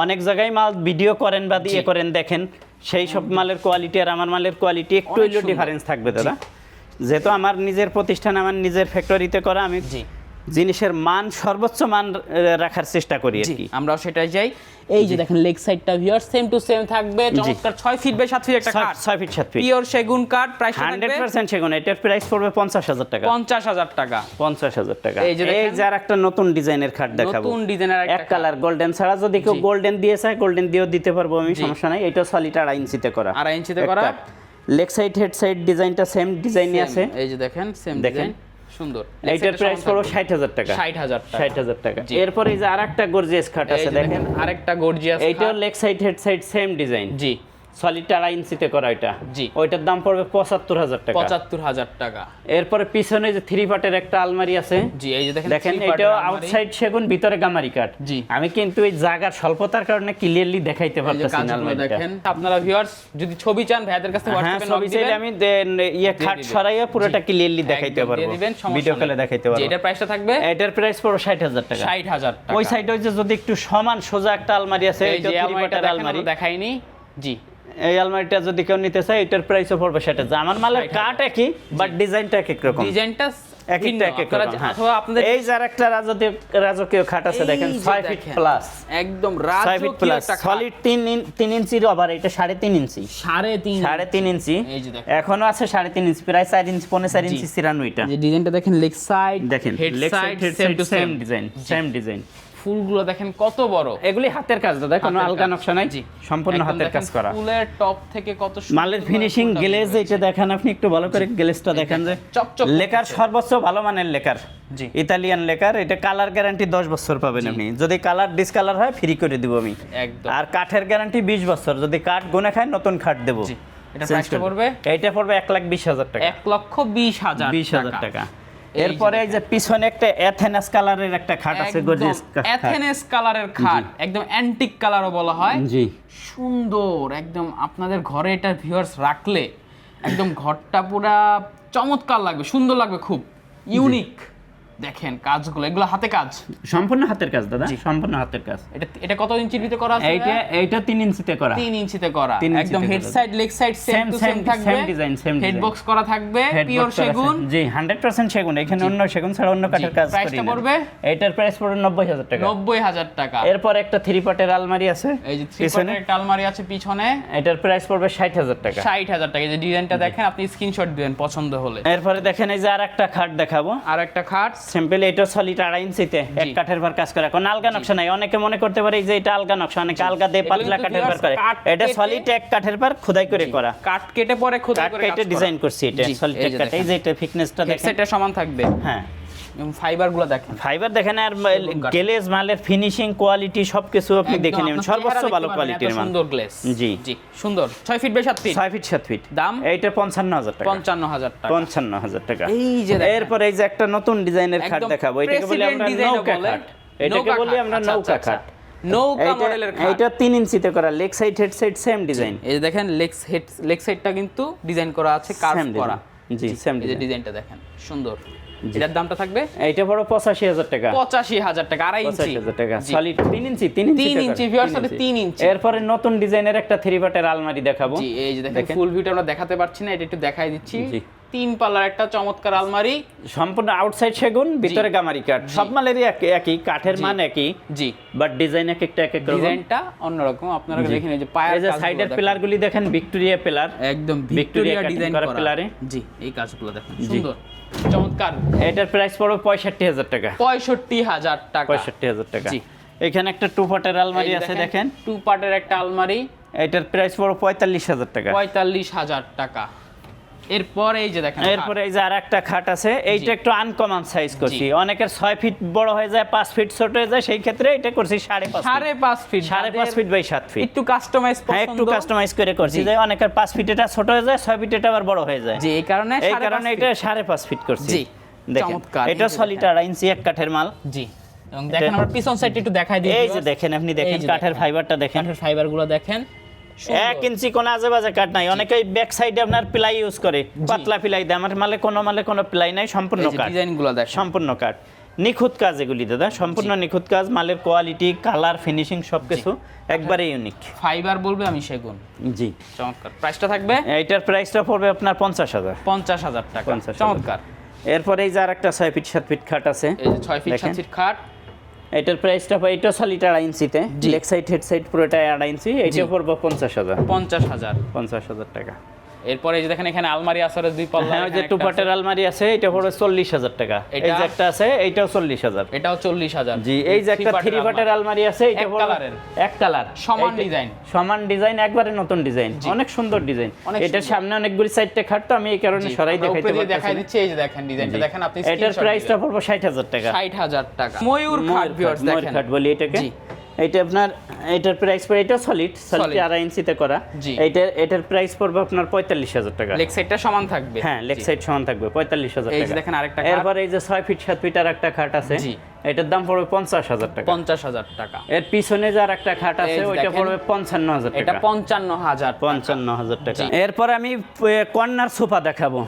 অনেক জায়গায় মাল ভিডিও করেন বা দিয়ে করেন, দেখেন সেই সব মালের কোয়ালিটি আর আমার মালের কোয়ালিটি একটু হইলেও ডিফারেন্স থাকবে দাদা। যেহেতু আমার নিজের প্রতিষ্ঠান, আমার নিজের ফ্যাক্টরিতে করা, আমি জিনিসের মান সর্বোচ্চ মান রাখার চেষ্টা করি আর কি, আমরাও সেটাই চাই। এই যে দেখেন লেগ সাইডটা ভিউয়ার্স সেম টু সেম থাকবে, চমৎকার 6 ফিট বাই 7 ফিট একটা কাঠ, 6 ফিট 7 ফিট পিওর সেগুন কাঠ। প্রাইস 100% সেগুন। এটার প্রাইস পড়বে 50,000 টাকা। 50,000 টাকা। 50,000 টাকা। এই যে আর একটা নতুন ডিজাইনের খাট দেখাবো, নতুন ডিজাইনের একটা এক কালার গোল্ডেন ছাড়া, যদি কেউ গোল্ডেন দিয়ে চায় গোল্ডেন দিয়েও দিতে পারবো আমি, সমস্যা নাই। এটা সলিড 2.5 ইঞ্চিতে করা, 2.5 ইঞ্চিতে করা। লেগ সাইড হেড সাইড ডিজাইনটা সেম ডিজাইনই আছে। এই যে দেখেন সেম ডিজাইন, সুন্দর। এইটার প্রাইস পড়বে 60,000 টাকা। 60,000 টাকা। এরপর এই যে আরেকটা গর্জিয়াস খাট আছে, দেখেন আরেকটা গর্জিয়াস। এইটাও leg side head side same design. জি, সলিড 2.5 ইঞ্চিতে করা এটা। জি, ওইটার দাম পড়বে 75,000 টাকা। 75,000 টাকা। এরপরে পিছনে যে 3 পার্টের একটা আলমারি আছে। জি, এই যে দেখেন এটাও আউটসাইড সেগুন, ভিতরে গামারি কাঠ। জি, আমি কিন্তু এই জায়গার স্বল্পতার কারণে ক্লিয়ারলি দেখাইতে পারতেছি না আলমারিটা। দেখেন আপনারা ভিউয়ার্স যদি ছবি চান ভাইদের কাছে হোয়াটসঅ্যাপে নক দিবেন, আমি খাট সরাইয়া পুরোটা ক্লিয়ারলি দেখাইতে পারবো, ভিডিও কলে দেখাইতে পারবো। এটার প্রাইসটা থাকবে, এটার প্রাইস পড়বে 60,000 টাকা। 60,000 টাকা। ওই সাইডে যে যদি একটু সমান সোজা একটা আলমারি আছে, এই যে 3 পার্টের আলমারি দেখাইনি। জি, এই আলমারিটা যদি কেউ নিতে চায় এটার প্রাইসও পড়বে 60,000। আমার মালের কাঠ একই, বাট ডিজাইনটা এক রকম, ডিজাইনটা একটা এক রকম। অথবা আপনাদের এই যার একটা রাজকীয় খাট আছে, দেখেন 6 ফিট প্লাস, একদম 6 ফিট প্লাস, সলিড 3 ইঞ্চির ওভার, এটা 3.5 ইঞ্চি, 3.5 ইঞ্চি। এখনো আছে 3.5 ইঞ্চি, প্রায় 4 ইঞ্চি 4.5 ইঞ্চি চিরানো। এটা যে ডিজাইনটা দেখেন, লেগ সাইড দেখেন, leg side head side same design, same design. ফুলগুলো দেখেন কত বড়, এগুলি হাতের কাজ দাদা, কোনো আলগা নকশা নাই, সম্পূর্ণ হাতের কাজ করা। ফুলের টপ থেকে কত সুন্দর মালের ফিনিশিং, গ্লেজ এটা দেখেন, আপনি একটু ভালো করে গ্লেজটা দেখেন, যে লেকার সর্বোচ্চ ভালো মানের লেকার, জি, ইতালিয়ান লেকার। এটা কালার গ্যারান্টি 10 বছর পাবেন আপনি, যদি কালার ডিসকালার হয় ফ্রি করে দিব আমি একদম। আর কাঠের গ্যারান্টি 20 বছর, যদি কাঠ গুনে খায় নতুন কাঠ দেব। এটা প্রাইসটা পড়বে, এইটা পড়বে 1,20,000 টাকা। 1,20,000 টাকা। এরপরে এই যে পিছনে একটা এথেনাস কালারের একটা খাট আছে, গর্জিয়াস এথেনাস কালারের খাট, একদম অ্যান্টিক কালারও বলা হয়। জি, সুন্দর একদম। আপনাদের ঘরে এটা ভিউয়ার্স রাখলে একদম ঘরটা পুরা চমৎকার লাগবে, সুন্দর লাগবে, খুব ইউনিক। দেখেন কাজগুলো, এগুলো হাতে কাজ, সম্পূর্ণ হাতের কাজ দাদা, সম্পূর্ণ হাতের কাজ। এটা কত ইঞ্চির ভিতরে করা আছে? এইটা 3 ইঞ্চিতে করা, 3 ইঞ্চিতে করা, একদম head side leg side same to same থাকবে, same design, same head box করা থাকবে, পিওর সেগুন। জি, 100% সেগুন, এখানে অন্য সেগুন ছাড়া অন্য কাঠের কাজ করি না। প্রাইসটা পড়বে, এইটার প্রাইস পড়বে 90,000 টাকা। 90,000 টাকা। এরপর একটা 3 পার্টের আলমারি আছে, এই যে 3 পার্টের একটা আলমারি আছে পিছনে, এটার প্রাইস পড়বে 60,000 টাকা। 60,000 টাকা। এই যে ডিজাইনটা দেখেন, আপনি স্ক্রিনশট দিবেন পছন্দ হলে। এরপরে দেখেন এই যে আরেকটা খাট দেখাবো, আরেকটা খাট সিম্পল, এটা সলিড 2.5 ইঞ্চিতে এক কাঠের ভার কাজ করা, কোনো আলগা নকশা নাই। অনেকে মনে করতে পারে যে এটা আলগা নকশা, অনেকে আলগা দিয়ে পাতলা কাঠের ভার করে, এটা সলিড এক কাঠের ভার খোদাই করে করা, কাট কেটে পরে খোদাই করে এটা ডিজাইন করছি, এটা সলিড এক কাঠ। এই যে এটা থিকনেসটা দেখেন, সেটা সমান থাকবে। হ্যাঁ, ফাইবারগুলো দেখেন, ফাইবার দেখেন, আর গ্লেজ মালের ফিনিশিং কোয়ালিটি সবকিছু আপনি দেখে নেবেন, সর্বোচ্চ ভালো কোয়ালিটির মাল। সুন্দর গ্লেজ, জি জি সুন্দর। 6 feet by 7 feet, 6 feet 7 feet. দাম এইটা 55,000 টাকা, 55,000 টাকা, 55,000 টাকা। এই যে দেখেন, এরপর এই যে একটা নতুন ডিজাইনের খাট দেখাবো, এটাকে বলি আমরা নৌকা খাট, এটাকে বলি আমরা নৌকা খাট, নৌকা মডেলের খাট। এটা 3 ইঞ্চিতে করা, leg side head side same design. এই যে দেখেন লেগ সাইডটা কিন্তু ডিজাইন করা আছে, কার্ভ করা, জি সেম এই যে ডিজাইনটা দেখেন সুন্দর। এটার দামটা থাকবে, এইটা বড় 85,000 টাকা, 85,000 টাকা, 2.5 ইঞ্চি, 85,000 টাকা সলিড 3 ইঞ্চি, 3 ইঞ্চি ভিউয়ার সাথে 3 ইঞ্চি। এরপরে নতুন ডিজাইনের একটা 3 পার্টের আলমারি দেখাবো। জি এই যে দেখেন, ফুল ভিউটা আমরা দেখাতে পারছি না, এটা একটু দেখাই দিচ্ছি। 3 পাল্লার একটা চমৎকার আলমারি, সম্পূর্ণ আউটসাইড সেগুন, ভিতরে গামারি কাঠ, সব মালেরই একই কাঠের মান একই, জি বাট ডিজাইন এক একটা এক এক রকম, ডিজাইনটা অন্যরকম। আপনারা দেখেন এই যে পায়ের যে সাইডের পিলারগুলি দেখেন, ভিক্টোরিয়া পিলার, একদম ভিক্টোরিয়া ডিজাইন করা পিলারে। জি এই কাজগুলো দেখেন সুন্দর চমৎকার। এটার প্রাইস পড়বে 65,000 টাকা, 65,000 টাকা, 65,000 টাকা। জি এখানে একটা 2 পার্টের আলমারি আছে দেখেন, 2 পার্টের একটা আলমারি, এটার প্রাইস পড়বে 45,000 টাকা, 45,000 টাকা। এরপর এই যে দেখেন, এরপরে এই যে আরেকটা খাট আছে, এইটা একটু আনকমন সাইজ করছি, অনেকের 6 ফিট বড় হয়ে যায়, 5 ফিট ছোট হয়ে যায়, সেই ক্ষেত্রে এটা করছি 5.5 ফিট, 5.5 ফিট বাই 7 ফিট, একটু কাস্টমাইজ পছন্দ, হ্যাঁ একটু কাস্টমাইজ করে করছি, যে অনেকের 5 ফিট এটা ছোট হয়ে যায়, 6 ফিট এটা আবার বড় হয়ে যায়, জি এই কারণে এটা 5.5 ফিট করছি। জি দেখেন এটা সলিড 2.5 ইঞ্চি এক কাঠের মাল। জি এবং দেখেন আমরা পিছন সাইডটা একটু দেখাই দিই, এই যে দেখেন, আপনি দেখেন কাঠের ফাইবারটা দেখেন, কাঠের ফাইবারগুলো দেখেন, 1 ইঞ্চি কোনো আজে বাজে কাঠ নাই। অনেকেই ব্যাক সাইডে আপনার প্লাই ইউজ করে, পাতলা প্লাই দেয়, আমার মালে কোনো প্লাই নাই, সম্পূর্ণ কাঠ, ডিজাইনগুলো দেখেন সম্পূর্ণ কাঠ, নিখুঁত কাজ এগুলি দাদা, সম্পূর্ণ নিখুঁত কাজ, মালের কোয়ালিটি, কালার, ফিনিশিং সবকিছু একবারে ইউনিক। ফাইবার বলবে আমি সেগুন, জি চমৎকার। প্রাইসটা থাকবে, এইটার প্রাইসটা পড়বে আপনার 50,000 টাকা, 50,000 চমৎকার। এরপরে এই যে আরেকটা 6 ফিট 7 ফিট খাট আছে, এই যে 6 ফিট 7 ফিট খাট, এটার প্রাইসটা পাই, এটা সলিড 2.5 ইঞ্চিতে, লেগ সাইড হেড সাইড পুরোটাই 2.5 ইঞ্চি, এইটা পড়বে 50,000 টাকা। এরপরে এই যে দেখেন এখানে আলমারি আছে 2 পাল্লা, হ্যাঁ ওই যে 2 পার্টের আলমারি আছে, এটা পড়বে 40,000 টাকা। এই যে একটা আছে, এইটাও 40,000, এটাও 40,000। জি এই যে একটা 3 পার্টের আলমারি আছে, এটা পড়বে এক কালার, সমান ডিজাইন, একবারে নতুন ডিজাইন, অনেক সুন্দর ডিজাইন। এটার সামনে অনেকগুলি সাইডটা খাট, তো আমি এই কারণে সরাই দেখাই দিচ্ছি। এই যে দেখেন ডিজাইনটা দেখেন, আপনি এটার প্রাইসটা পড়বে 60,000 টাকা, 60,000 টাকা। ময়ূর খাট ভিউয়ার্স দেখেন, ময়ূর খাট বলি এটাকে। এটা আপনার এটার প্রাইস পড়ে, এটা সলিড 2.5 ইঞ্চিতে করা, এটার প্রাইস পড়বে আপনার 45,000 টাকা। লেগ সাইডটা সমান থাকবে, হ্যাঁ লেগ সাইড সমান থাকবে, 45,000 টাকা। এই যে দেখেন আরেকটা, এরপর এই যে 6 ফিট 7 ফিট আর একটা খাট আছে, এটার দাম পড়বে 50,000 টাকা, 50,000 টাকা। এর পিছনে যে আরেকটা খাট আছে, ওইটা পড়বে 55,000 টাকা, এটা 55,000 টাকা। এরপর আমি কর্নার সোফা দেখাবো,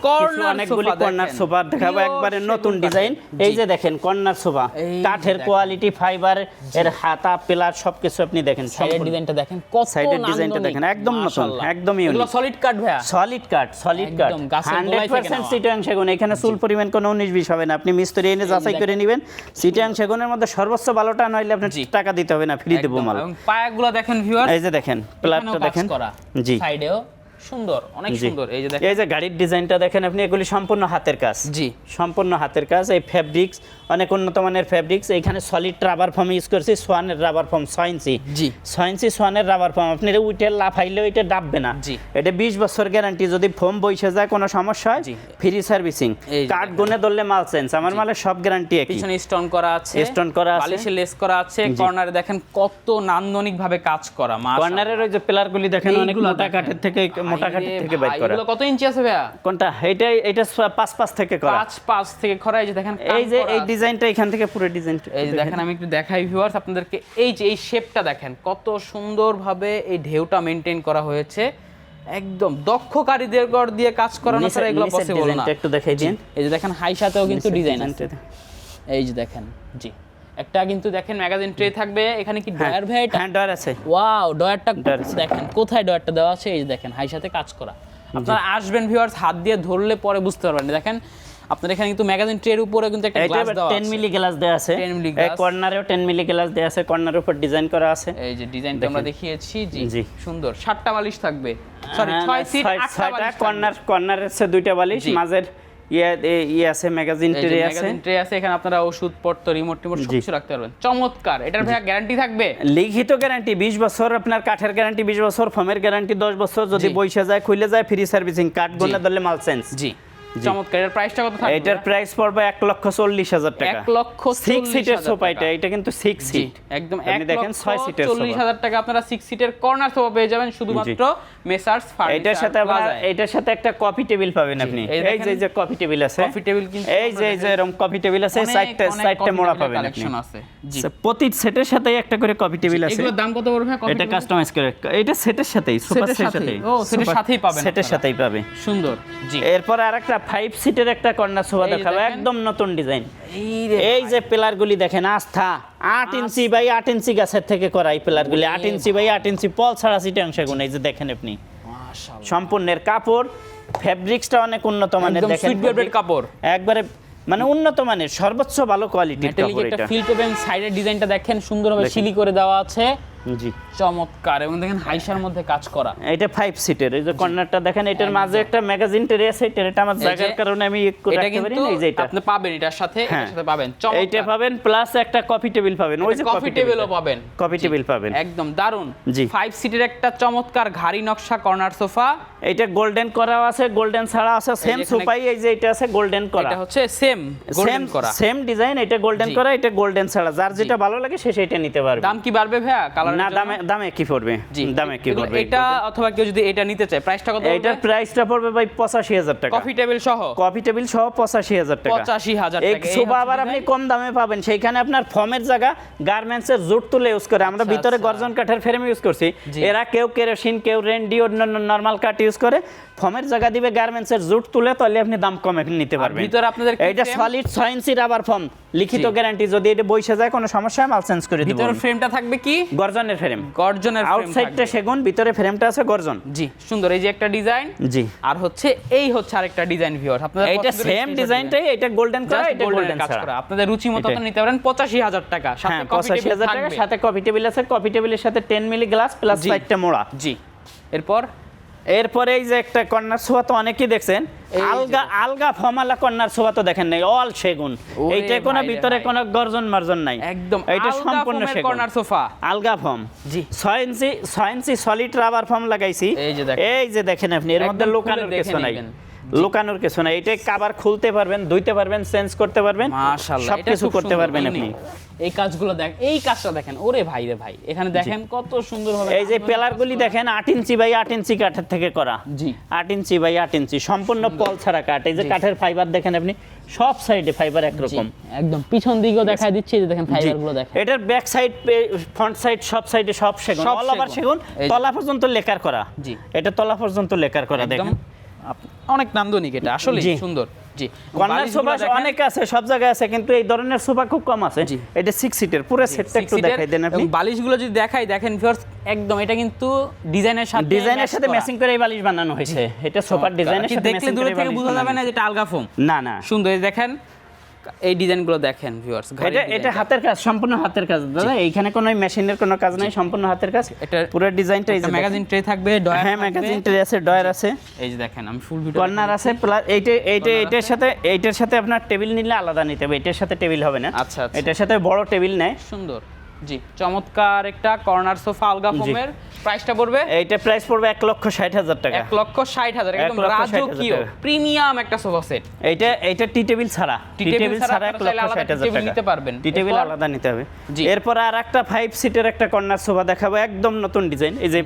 অনেকগুলি কর্নার সোফা দেখাবো, একবারে নতুন ডিজাইন। এই যে দেখেন কর্নার সোফা, কাঠের কোয়ালিটি, ফাইবার, এর হাতা পিলার সবকিছু আপনি দেখেন, সাইডের ডিজাইনটা দেখেন, কত সাইডের ডিজাইনটা দেখেন, একদম নতুন, একদম ইউনিক। এগুলো সলিড কাঠ ভাইয়া, সলিড কাঠ 100% চিটাং সেগুন, এখানে চুল পরিমাণ কোনো 19-20 হবে না, আপনি মিস্ত্রি এনে যাচাই করে নেবেন। চিটাং সেগুনের মধ্যে সর্বোচ্চ ভালোটা নইলে আপনি টাকা দিতে হবে না, ফ্রি দেবো মাল। এবং পায়াগুলো দেখেন ভিউয়ার, এই যে দেখেন প্লাটটা দেখেন, জি সাইডেও সুন্দর, অনেক সুন্দর। এই যে দেখেন, এই যে গাড়ির ডিজাইনটা দেখেন আপনি, এগুলি সম্পূর্ণ হাতের কাজ, জি সম্পূর্ণ হাতের কাজ। এই ফেব্রিক্স অনেক উন্নত মানের ফেব্রিক্স, এখানে সলিড রাবার ফর্ম ইউজ করছি, সোয়ানের রাবার ফর্ম 6 ইঞ্চি, জি 6 ইঞ্চি সোয়ানের রাবার ফর্ম, আপনি উইটে লাফাইলেও এটা ডাববে না, জি এটা 20 বছর গ্যারান্টি, যদি ফোম বইসে যায় কোনো সমস্যা হয় ফ্রি সার্ভিসিং, কাঠ গুনে ধরলে মাল চেঞ্জ, আমার মালের সব গ্যারান্টি একই। পিছনে স্টোন করা আছে, স্টোন করা আছে, বালিশে লেস করা আছে, কর্নারে দেখেন কত নান্দনিক ভাবে কাজ করা, কর্নারের ওই যে পিলারগুলি দেখেন অনেক মোটা কাঠের থেকে, মোটা কাঠের থেকে বাইর করা। এগুলো কত ইঞ্চি আছে ভাইয়া? কোনটা? এটা 5.5 থেকে করা, 5.5 থেকে করা। এই যে দেখেন, এই যে এই ডিজাইনটা এখান থেকে পুরো ডিজাইনটা, এই যে দেখেন আমি একটু দেখাই ভিউয়ার্স আপনাদেরকে, এই যে এই শেপটা দেখেন কত সুন্দরভাবে এই ঢেউটা মেইনটেইন করা হয়েছে, একদম দক্ষ কারিগর দিয়ে কাজ করানো ছাড়া এগুলো পসিবল না। একটু দেখাই দিন, এই যে দেখেন হাই সাথেও কিন্তু ডিজাইন আছে, এই যে দেখেন, জি একটা কিন্তু দেখেন ম্যাগাজিন ট্রে থাকবে, এখানে কি ডয়ার ভাই? এটা হ্যাঁ ডয়ার আছে, ওয়াও ডয়ারটা দেখেন, কোথায় ডয়ারটা দেওয়া আছে, এই যে দেখেন হাই সাথে কাজ করা। আপনারা আসবেন ভিউয়ার্স, হাত দিয়ে ধরলে পরে বুঝতে পারবেন। দেখেন আপনার এখানে কিন্তু ম্যাগাজিন ট্রের উপরে কিন্তু একটা গ্লাস দেওয়া আছে, 10 মিলি গ্লাস দেওয়া আছে, 10 মিলি এই গ্লাস, কর্নারেও 10 মিলি গ্লাস দেওয়া আছে, কর্নারের উপর ডিজাইন করা আছে। এই যে ডিজাইনটা আমরা দেখিয়েছি, জি সুন্দর। 7টা বালিশ থাকবে, সরি 6 সিট 8টা বালিশ, কর্নারের সে 2টা বালিশ, মাঝের ইয়ে আছে, ম্যাগাজিন এই যে ট্রে আছে। ম্যাগাজিন ট্রে আছে, এখানে আপনারা ওষুধপত্র, রিমোট টিমোট সব কিছু রাখতে পারবেন। চমৎকার। এটার ভাইয়া গ্যারান্টি থাকবে? লিখিত গ্যারান্টি 20 বছর, আপনার কাঠের গ্যারান্টি 20 বছর, ফোমের গ্যারান্টি 10 বছর, যদি জি। বইসা যায় খুলে যায় ফ্রি সার্ভিসিং, কাঠ গলে ধরলে মাল চেঞ্জ। জি, চমৎকার। এটার প্রাইসটা কত থাকবে? এটার প্রাইস পড়বে 1,40,000 টাকা। 1,40,000 6 সিটের সোফা এটা কিন্তু 6 জি, সিট। একদম আপনি দেখেন 6 সিটের সোফা। 1,40,000 টাকা আপনারা 6 সিটের কর্নার সোফা পেয়ে যাবেন শুধুমাত্র মেসার্স ফার্নিচার এটার সাথে আবার প্লাজায়। এটার সাথে একটা কফি টেবিল পাবেন আপনি। এই এই যে যে কফি টেবিল আছে, কফি টেবিল কিন্তু এই যে এরকম কফি টেবিল আছে, সাইডটা মোড়া পাবেন আপনি। কালেকশন আছে। জি, প্রতি সেটের সাথে একটা করে কফি টেবিল আছে। এগুলোর দাম কত পড়বে? কফি এটা টেবিল? কাস্টমাইজ করে, এটা সেটের সাথেই, সুপার সেটের সেটের সাথেই? সাথেই। ও, সেটের সাথেই পাবেন সেটের আপনারা। সাথেই পাবে। সুন্দর। জি, এরপর আরেকটা 5 সিটের একটা কর্নার সোফা এই যে দেখাবো, দেখেন। একদম নতুন ডিজাইন। রে এই যে পিলারগুলি দেখেন, আস্থা 8 ইঞ্চি বাই 8 ইঞ্চি গাছের থেকে করা এই পিলারগুলি, 8 ইঞ্চি বাই 8 ইঞ্চি পল ছাড়া সিটাংশ গুণ। এই যে দেখেন আপনি, মাশাআল্লাহ, সম্পূর্ণের কাপড় ফেব্রিক্সটা অনেক উন্নত মানের। একদম দেখেন সুইট ভেলভেট কাপড়, একবারে মানে উন্নত মানের, সর্বোচ্চ ভালো কোয়ালিটির মেটালিক কাপড় একটা এটা। ফিল পাবেন। সাইডের ডিজাইনটা দেখেন, সুন্দরভাবে সিলি করে দেওয়া আছে, জি, চমৎকার। এবং দেখেন হাইসার মধ্যে কাজ করা। এটা 5 সিটের। এই যে কর্নারটা দেখেন, এটার মাঝে একটা ম্যাগাজিন ট্রে আছে। ট্রেটা আমার জায়গার কারণে আমি একটু এটা রাখতে পারি কিন্তু না। এই যে এটা আপনি পাবেন, এটার সাথে হ্যাঁ, এটার সাথে পাবেন এইটা পাবেন, প্লাস একটা কফি টেবিল পাবেন। ওই যে কফি টেবিলও পাবেন, কফি টেবিল পাবেন। একদম দারুন। জি। 5 সিটের একটা চমৎকার ঘাড়ি নকশা কর্নার সোফা। এটা গোল্ডেন করা আছে, গোল্ডেন ছাড়া আছে, সেম এখানে- সোফাই। এই যে এটা আছে গোল্ডেন করা, এটা হচ্ছে সেম গোল্ডেন করা। Same design. এটা গোল্ডেন জি। করা, এটা গোল্ডেন ছাড়া। যার যেটা ভালো লাগে সে সেটা নিতে পারবে। দাম কি বাড়বে ভাইয়া কালার? না, দামে কি পড়বে? দামে কি পড়বে? এটা অথবা কেউ যদি এটা নিতে চায়, প্রাইসটা কত? এটার প্রাইসটা পড়বে ভাই 85,000 টাকা। কফি টেবিল সহ? কফি টেবিল সহ 85,000 টাকা। 85,000 এই টাকা। সোফা আবার আপনি কম দামে পাবেন, সেইখানে আপনার ফর্মের জায়গা গার্মেন্টসের জুট তুলে ইউজ করে। আমরা ভিতরে গর্জন কাঠের ফ্রেম ইউজ করছি, জি। এরা কেউ কেরোসিন, কেউ রেন্ডি, অন্যান্য নরমাল কাঠ ইউজ করে। ফর্মের জায়গা দিবে গার্মেন্টসের জুট তুলে, তাহলে আপনি দাম কমে নিতে পারবেন। ভিতরে আপনাদের কি এইটা frame? সলিড 6 ইঞ্চি রাবার ফর্ম, লিখিত জি। গ্যারান্টি। যদি এটা বইসে যায় কোনো সমস্যা হয় মাল চেঞ্জ করে দিব। ভিতরে ফ্রেমটা থাকবে কি? গর্জনের ফ্রেম, গর্জনের ফ্রেম আউটসাইডটা সেগুন, ভিতরে ফ্রেমটা আছে গর্জন। জি, সুন্দর। এই যে একটা ডিজাইন, জি, আর হচ্ছে এই হচ্ছে আরেকটা ডিজাইন ভিউয়ার্স। আপনারা এইটা সেম ডিজাইনটাই, এটা গোল্ডেন করা, এটা গোল্ডেন কাজ ছাড়া। করা। আপনাদের রুচি মতো এটাই। আপনারা নিতে পারেন 85,000 টাকা। সাথে হ্যাঁ, কফি টেবিল 85,000 টাকা, থাকবে। সাথে কফি টেবিল আছে। কফি টেবিলের সাথে 10 মিলি গ্লাস প্লাস জি। 5টা মোড়া। জি, এরপর এরপরে এই যে একটা কর্নার সোফা তো অনেকেই দেখছেন, এই যে আলগা আলগা ফমালা কর্নার সোফা তো দেখেন নাই, অল সেগুন। ওরে এইটা কোনো ভাই রে ভিতরে ভাই। কোনো গর্জন মার্জন নাই, একদম এটা আলগা সম্পূর্ণ ফোমের সেগুন। Corner sofa. আলগা ফর্ম, জি। 6 ইঞ্চি সলিড রাবার ফর্ম লাগাইছি। এই যে দেখেন আপনি, এর মধ্যে একদম খুলে লুকানোর দেখে কিছু নাই, নিবেন। লুকানোর কিছু নাই। এটা কভার খুলতে পারবেন, ধুইতে পারবেন, চেঞ্জ করতে পারবেন, মাশাআল্লাহ, এটা সবকিছু খুব করতে সুন্দর, পারবেন আপনি। unique। এই কাজগুলো দেখেন, এই কাজটা দেখেন, ওরে ভাই রে ভাই, এখানে দেখেন কত সুন্দরভাবে এই যে পেলারগুলি দেখেন 8 ইঞ্চি বাই 8 ইঞ্চি কাঠের থেকে করা। জি। 8 ইঞ্চি বাই 8 ইঞ্চি সম্পূর্ণ পল ছাড়া কাঠ। এই যে কাঠের ফাইবার দেখেন আপনি, সব সাইডে ফাইবার একরকম। একদম পিছন দিকেও দেখায় দিচ্ছি, এই যে দেখেন ফাইবারগুলো দেখেন। এটার ব্যাক সাইড, ফ্রন্ট সাইড, সব সাইডে সব সেগুন, সব অল ওভার সেগুন। সেগুন, এই যে। তলা পর্যন্ত লেকার করা। জি। এটা তলা পর্যন্ত লেকার করা একদম দেখেন। অনেক নান্দনিক, এটা আসলে জি। সুন্দর। জি, কর্নার বালিশগুলো সোফা দেখেন। অনেক আছে, সব জায়গায় আছে, কিন্তু এই ধরনের সোফা খুব কম আছে। জি। এটা 6 সিটের, পুরো সেটটা একটু 6 সিটের, দেখাই দেন আপনি। এবং বালিশগুলো যদি দেখাই দেখেন ভিউয়ার্স, একদম এটা কিন্তু ডিজাইনের সাথে ডিজাইনের সাথে ম্যাচিং করে এই বালিশ বানানো হয়েছে। এটা সোফার ডিজাইনের সাথে দেখলে ম্যাচিং দূরে করে থেকে বালিশ বোঝা যাবে বানানো না যে এটা আলগা ফোম। না না, সুন্দর। এই দেখেন এই ডিজাইনগুলো দেখেন ভিউয়ার্স, এটা হাতের কাজ, সম্পূর্ণ হাতের কাজ দাদা। এইখানে কোনো মেশিনের কোনো কাজ নাই, সম্পূর্ণ হাতের কাজ। এটা পুরো ডিজাইনটা এই যে ম্যাগাজিন ট্রে থাকবে, ডয়ার হ্যাঁ, ম্যাগাজিন ট্রে আছে, ডয়ার আছে, এই যে দেখেন আমি ফুল ভিডিও কর্নার আছে, প্লাস এইটার সাথে আপনার টেবিল নিলে আলাদা নিতে হবে, এটার সাথে টেবিল হবে না। আচ্ছা, আচ্ছা। এটার সাথে বড় টেবিল নেয়। সুন্দর। জি, চমৎকার একটা কর্নার সোফা আলগা ফোমের। প্রাইসটা পড়বে? এইটা প্রাইস পড়বে 1,60,000 টাকা। 1,60,000, একদম 1,60,000 রাজকীয় টাকা। প্রিমিয়াম একটা সোফা সেট। এইটা টি টেবিল ছাড়া, টি টেবিল ছাড়া আপনারা চাইলে আলাদা 1,60,000 টেবিল টাকা নিতে পারবেন। টি টেবিল এরপর? আলাদা নিতে হবে। জি। এরপর আর একটা 5 সিটের একটা কর্নার সোফা দেখাবো, একদম নতুন ডিজাইন। এই যে এই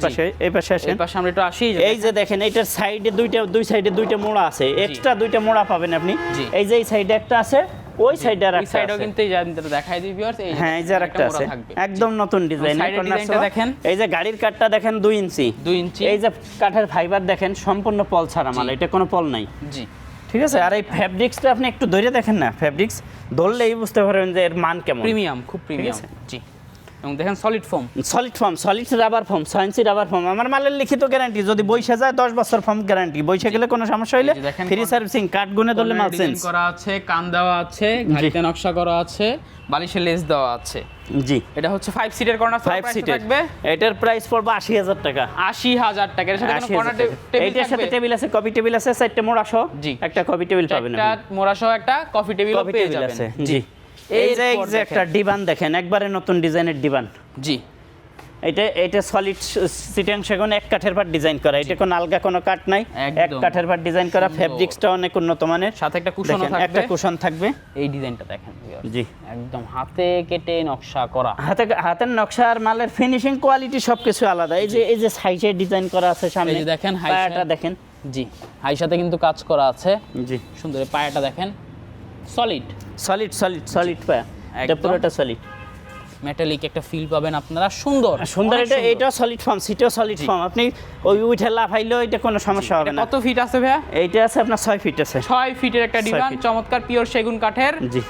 পাশে আসেন, এই পাশে আমরা একটু আসি। এই যে দেখেন, এইটার সাইডে দুই সাইডে দুইটা মোড়া আছে, এক্সট্রা দুইটা মোড়া পাবেন আপনি। জি। এই যে এই সাইডে একটা আছে, ওই সাইডে আর ওই একটা সাইডেও আছে। কিন্তু এই যে দেখাই দিই ভিউয়ার্স, এই হ্যাঁ, এই যে আরেকটা আছে, একদম নতুন ডিজাইন। সাইডের ডিজাইনটা দেখেন। এই যে গাড়ির কাঠটা দেখেন 2 ইঞ্চি। 2 ইঞ্চি। এই যে কাঠের ফাইবার দেখেন, সম্পূর্ণ পল ছাড়া মাল, এটা কোনো পল নাই। জি। ঠিক আছে। আর এই ফ্যাব্রিক্সটা আপনি একটু ধরে দেখেন না, ফ্যাব্রিক্স ধরলেই বুঝতে পারবেন যে এর মান কেমন। প্রিমিয়াম, খুব প্রিমিয়াম। আছে? জি। এবং দেখেন solid foam. Solid rubber form, 6 ইঞ্চি রাবার ফর্ম। আমার মালের লিখিত গ্যারান্টি, যদি বইসা যায় 10 বছর ফর্ম গ্যারান্টি, বইসা গেলে কোনো সমস্যা হইলে এই যে দেখেন, ফ্রি সার্ভিসিং, কাঠ গুনে ধরলে মাল চেঞ্জ। করা আছে, কান দেওয়া আছে, ঘাড়িতে নকশা করা আছে, বালিশে লেস দেওয়া আছে। জি এটা হচ্ছে 5 সিটের কর্নার সোফা, 5 প্রাইস সিটের থাকবে এটার প্রাইস পড়বে ৮০,০০০ টাকা। ৮০,০০০ টাকা। এর সাথে কোনো ৮০,০০০ কর্নার টাকা। টেবিল এইটার সাথে থাকবে? টেবিল আছে, কফি টেবিল আছে, 4টে মোড়া সহ জি। একটা কফি টেবিল পাবেন একটা আপনি। মোড়া সহ একটা কফি টেবিলও কফি পেয়ে টেবিল যাবেন। আছে জি। এই যে এরপর একটা দেখেন। ডিভান দেখেন, একবারে নতুন ডিজাইনের ডিভান। জি এটা সলিড সিটিং সেগুন এক কাঠের পাট ডিজাইন করা, এটা কোনো আলগা কোনো কাঠ নাই, এক একদম। কাঠের পাট ডিজাইন করা, সুন্দর। ফেব্রিক্সটা অনেক উন্নত মানের, সাথে একটা কুশনও দেখেন, থাকবে। একটা কুশন থাকবে। এই ডিজাইনটা দেখেন viewers, জি। একদম হাতে কেটে নকশা করা। হাতের নকশা আর মালের ফিনিশিং কোয়ালিটি সবকিছু আলাদা। এই যে সাইজে ডিজাইন করা আছে সামনে, এই যে দেখেন, হাই পায়াটা সাইড। দেখেন। জি হাইসাতে কিন্তু কাজ করা আছে জি সুন্দর। এই পায়াটা দেখেন সলিড সলিড পায়া, এটা একদম। পুরোটা সলিড, মেটালিক একটা ফিল পাবেন আপনারা। সুন্দর সুন্দর। অনেক সুন্দর। এটা সলিড ফর্ম, সিটও সলিড ফর্ম, আপনি ওই উঠে লাফাইলেও এটা কোনো সমস্যা হবে এটা না। কত ফিট আছে ভাইয়া? এইটা আছে আপনার 6 ফিট আছে। 6 ফিটের একটা 6 ডিভান, ফিট। চমৎকার পিওর সেগুন কাঠের। জি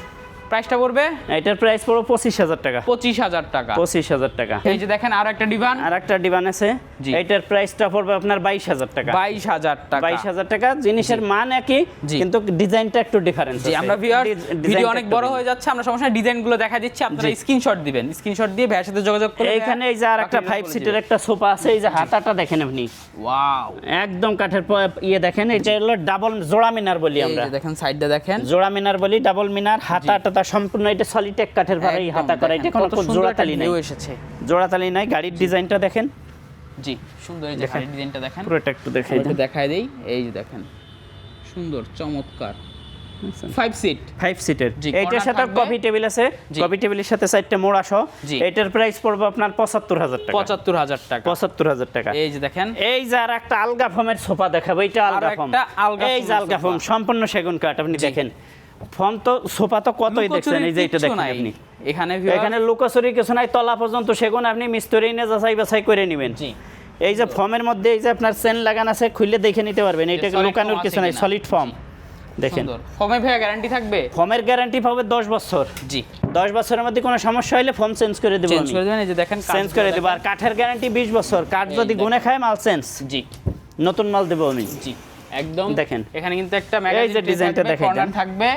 প্রাইসটা পড়বে এটার প্রাইস পড়বে 25,000 টাকা। 25,000 টাকা। 25,000 টাকা। এই যে দেখেন আরো একটা ডিভান, আর একটা ডিভান আছে, জি। এটার প্রাইসটা পড়বে আপনার 22,000 টাকা। 22,000 টাকা। 22,000 টাকা। জিনিসের মান একই, জি। কিন্তু ডিজাইনটা একটু ডিফারেন্স জি আমরা ভিউয়ার ভিডিও অনেক বড় হয়ে যাচ্ছে, আমরা সমস্যা ডিজাইনগুলো দেখা দিচ্ছি, আপনারা জি। স্ক্রিনশট দিবেন, স্ক্রিনশট দিয়ে ভাইয়ের সাথে যোগাযোগ করলে এইখানে এই যে আর একটা 5 সিটের একটা সোফা আছে, এই যে হাতাটা দেখেন আপনি, ওয়াও। একদম কাঠের ইয়ে দেখেন, এটা হলো ডাবল জোড়া মিনার বলি এই আমরা, যে দেখেন সাইডটা দেখেন, জোড়া মিনার বলি, ডাবল মিনার, হাতাটা সম্পূর্ণ এটা সলিটেক কাঠের পারে একদম হাতা করা, এটা দেখেন, কোনো কত সুন্দর জোড়া একটা তালি নাই, ভিউ এসেছে। জোড়া তালি নাই। গাড়ির ডিজাইনটা দেখেন, জি সুন্দর। এই যে দেখেন। গাড়ির ডিজাইনটা দেখেন, পুরোটা একটু দেখাই একটু দেন। দেখায় দেই। এই যে দেখেন সুন্দর চমৎকার 5 সিট। 5 সিটের। জি, এইটার corner সাথে থাকবে। কফি টেবিল আছে, জি। কফি টেবিলের সাথে 4টে মোড়া সহ। জি। এটার প্রাইস পড়বে আপনার 75,000 টাকা। 75,000 টাকা। 75,000 টাকা। এই যে দেখেন এই যে আর একটা আলগা ফোমের সোফা দেখাবো, এটা আলগা ফোম, একটা আলগা এই যে ফোমের আলগা সোফা। ফোম, সম্পূর্ণ সেগুন কাঠ। আপনি দেখেন ফোম তো, সোফা তো কতই দেখছেন, এই যে এটা কিচ্ছু দেখেন নাই। আপনি, এখানে viewers, এখানে লুকোচুরি কিছু নাই, তলা পর্যন্ত সেগুন, আপনি মিস্ত্রি এনে যাচাই বাছাই করে নেবেন। জি এই যে ফর্মের মধ্যে এই যে আপনার চেন লাগান আছে, খুললে দেখে নিতে পারবেন, এটা solid লুকানোর foam কিছু আছে নাই, কিনা। সলিড ফর্ম দেখেন। সুন্দর। ফর্মে ভাইয়া গ্যারান্টি থাকবে? ফর্মের গ্যারান্টি পাবে 10 বছর। জি 10 বছরের মধ্যে কোনো সমস্যা হলে ফর্ম চেঞ্জ করে দেবো চেঞ্জ আমি, করে দেবেন। এই যে দেখেন চেঞ্জ করে দেবো। আর কাঠের গ্যারান্টি 20 বছর, কাঠ এই যদি দেখেন। গুনে খায় মাল চেঞ্জ, জি নতুন মাল দেবো আমি। জি একদম দেখেন। এখানে কিন্তু একটা এই যে ম্যাগাজিন ডিজাইনটা দেখাই দেন। কর্নার থাকবে।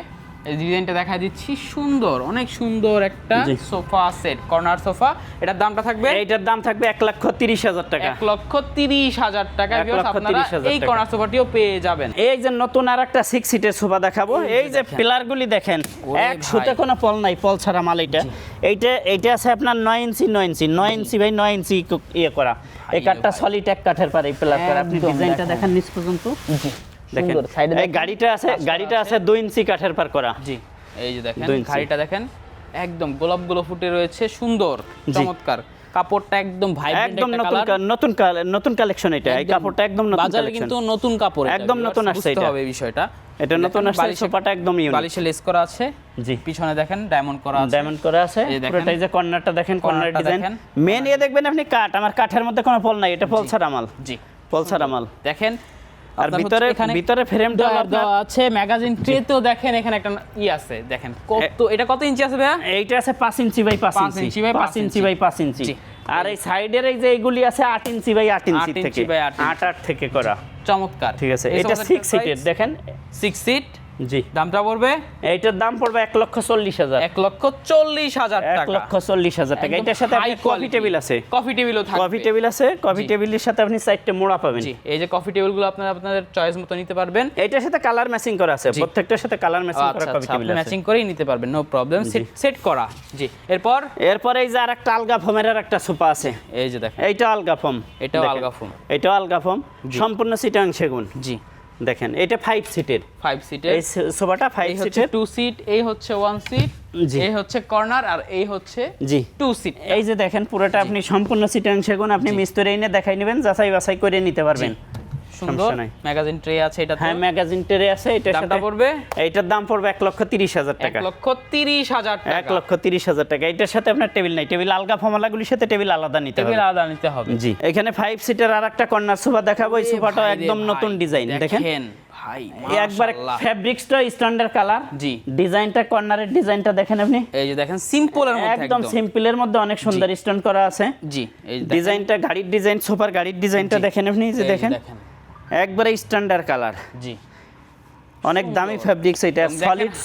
এই ডিজাইনটা দেখা দিচ্ছি, সুন্দর, অনেক সুন্দর একটা জি। Sofa set, corner sofa. এটার দামটা থাকবে এইটার দাম থাকবে 1,30,000 টাকা। 1,30,000 টাকা। 1,30,000 আপনারা এই টাকা। কর্নার সোফাটিও পেয়ে যাবেন। এই যে নতুন আর একটা 6 সিটের সোফা দেখাবো, এই যে দেখেন। পিলারগুলি দেখেন, ওরে এক সুতে ভাই। কোনো পল নাই, পল ছাড়া মাল এটা। এইটা আছে আপনার 9 ইঞ্চি 9 ইঞ্চি বাই 9 ইঞ্চি ইয়ে করা। এই কাঠটা সলিড এক কাঠের পারে পিলার করা। আপনি একদম ডিজাইনটা দেখেন। দেখেন নিচ পর্যন্ত জি দেখেন। সুন্দর। সাইডে এই গাড়িটা আছে 2 ইঞ্চি কাঠের পার করা। জি এই যে দেখেন 2 ইঞ্চি। গাড়িটা দেখেন, একদম গোলাপগুলো ফুটে রয়েছে, সুন্দর চমৎকার। কাপড়টা একদম ভাইব্রেন্ট একদম একটা নতুন কালার। নতুন কালেকশন এটা। এই কাপড়টা একদম নতুন বাজারে কালেকশন, কিন্তু নতুন কাপড়, এটা একদম viewers, নতুন আসছে বুঝতে এটা। হবে এই বিষয়টা। এটা নতুন দেখেন, আসছে, বালিশে- সোফাটা একদম ইউনিক। বালিশে লেস করা আছে, জি পিছনে দেখেন ডায়মন্ড করা আছে। ডায়মন্ড করা আছে এই দেখেন। পুরোটাই। যে কর্নারটা দেখেন, কর্নার কর্নারটা ডিজাইন দেখেন। মেন ইয়ে দেখবেন আপনি কাঠ, আমার কাঠের মধ্যে কোনো পল নাই, এটা পল ছাড়া মাল, জি পল ছাড়া মাল। দেখেন। আর আপনার ভিতরে হচ্ছে এখানে ভিতরে ফ্রেমটা দেওয়া দেওয়া আছে, ম্যাগাজিন ট্রেতেও দেখেন এখানে একটা ই আছে, দেখেন কত, এটা কত ইঞ্চি আছে ভাইয়া? এইটা আছে 5 ইঞ্চি বাই 5 5 ইঞ্চি, ইঞ্চি বাই 5 ইঞ্চি বাই 5 ইঞ্চি। জি। আর এই সাইডের এই যে এইগুলি আছে 8 ইঞ্চি বাই 8 ইঞ্চি 8 ইঞ্চি থেকে, বাই 8 ইঞ্চি। 8 থেকে করা। চমৎকার। ঠিক আছে, এই এটা সোফাটার 6 সিটের price? দেখেন। 6 সিট। জি দামটা পড়বে এইটার দাম পড়বে 1,40,000। 1,40,000 টাকা। 1,40,000 টাকা। এটার সাথে আপনি কফি টেবিল আছে, কফি টেবিলও থাকবে। কফি টেবিল আছে, কফি জি। টেবিলের সাথে আপনি 4টে মোড়া পাবেন। জি এই যে কফি টেবিলগুলো আপনারা আপনাদের চয়েস মতো নিতে পারবেন। এটার সাথে কালার ম্যাচিং করা আছে, জি। প্রত্যেকটার সাথে কালার ম্যাচিং করা আচ্ছা কফি আচ্ছা, টেবিল আপনি আছে। ম্যাচিং করেই নিতে পারবেন, নো প্রবলেম। সেট করা। জি এরপর এরপরে এই যে আরেকটা আলগা ফোমের একটা সোফা আছে, এই যে দেখেন, এইটা আলগা ফোম, এটাও দেখেন। আলগা ফোম। এটাও আলগা ফোম, সম্পূর্ণ সিটাং সেগুন। জি দেখেন এটা 5 সিটের, 5 সিটের। এই সোফাটা 5 এই হচ্ছে সিটের। 2 সিট, এই হচ্ছে 1 সিট, জি। এই হচ্ছে কর্নার, আর এই হচ্ছে জি 2 সিট। এই যে দেখেন পুরোটা আপনি সম্পূর্ণ সিটাং সেগুন, আপনি মিস্ত্রি এনে দেখাই নেবেন, যাচাই বাছাই করে নিতে পারবেন। সুন্দর সমস্যা নাই। ম্যাগাজিন ট্রে আছে এটা। হ্যাঁ ম্যাগাজিন টেরে আছে। এটার দামটা সাথে পড়বে এইটার দাম পড়বে 1,30,000 টাকা। 1,30,000 টাকা। 1,30,000 টাকা। এটার সাথে আপনার টেবিল নাই, টেবিল আলগা ফর্মালাগুলির সাথে টেবিল আলাদা নিতে হবে। টেবিল আলাদা নিতে হবে। জি এখানে 5 সিটের আর একটা কর্নার সোফা দেখাবো। এই সোফাটাও একদম নতুন ডিজাইন দেখেন, ভাই একবারে মাশাআল্লাহ। ফ্যাব্রিক্সটা স্ট্যান্ডার্ড কালার। জি ডিজাইনটা, কর্নারের ডিজাইনটা দেখেন আপনি, এই যে দেখেন সিম্পলের মধ্যে একদম সিম্পলের মধ্যে অনেক সুন্দর স্টোন করা আছে। জি এই যে ডিজাইনটা, গাড়ির ডিজাইন, সোফার গাড়ির ডিজাইনটা দেখেন আপনি, যে দেখেন একবারে স্ট্যান্ডার্ড কালার। জি অনেক দামি ফেব্রিক্স এটা,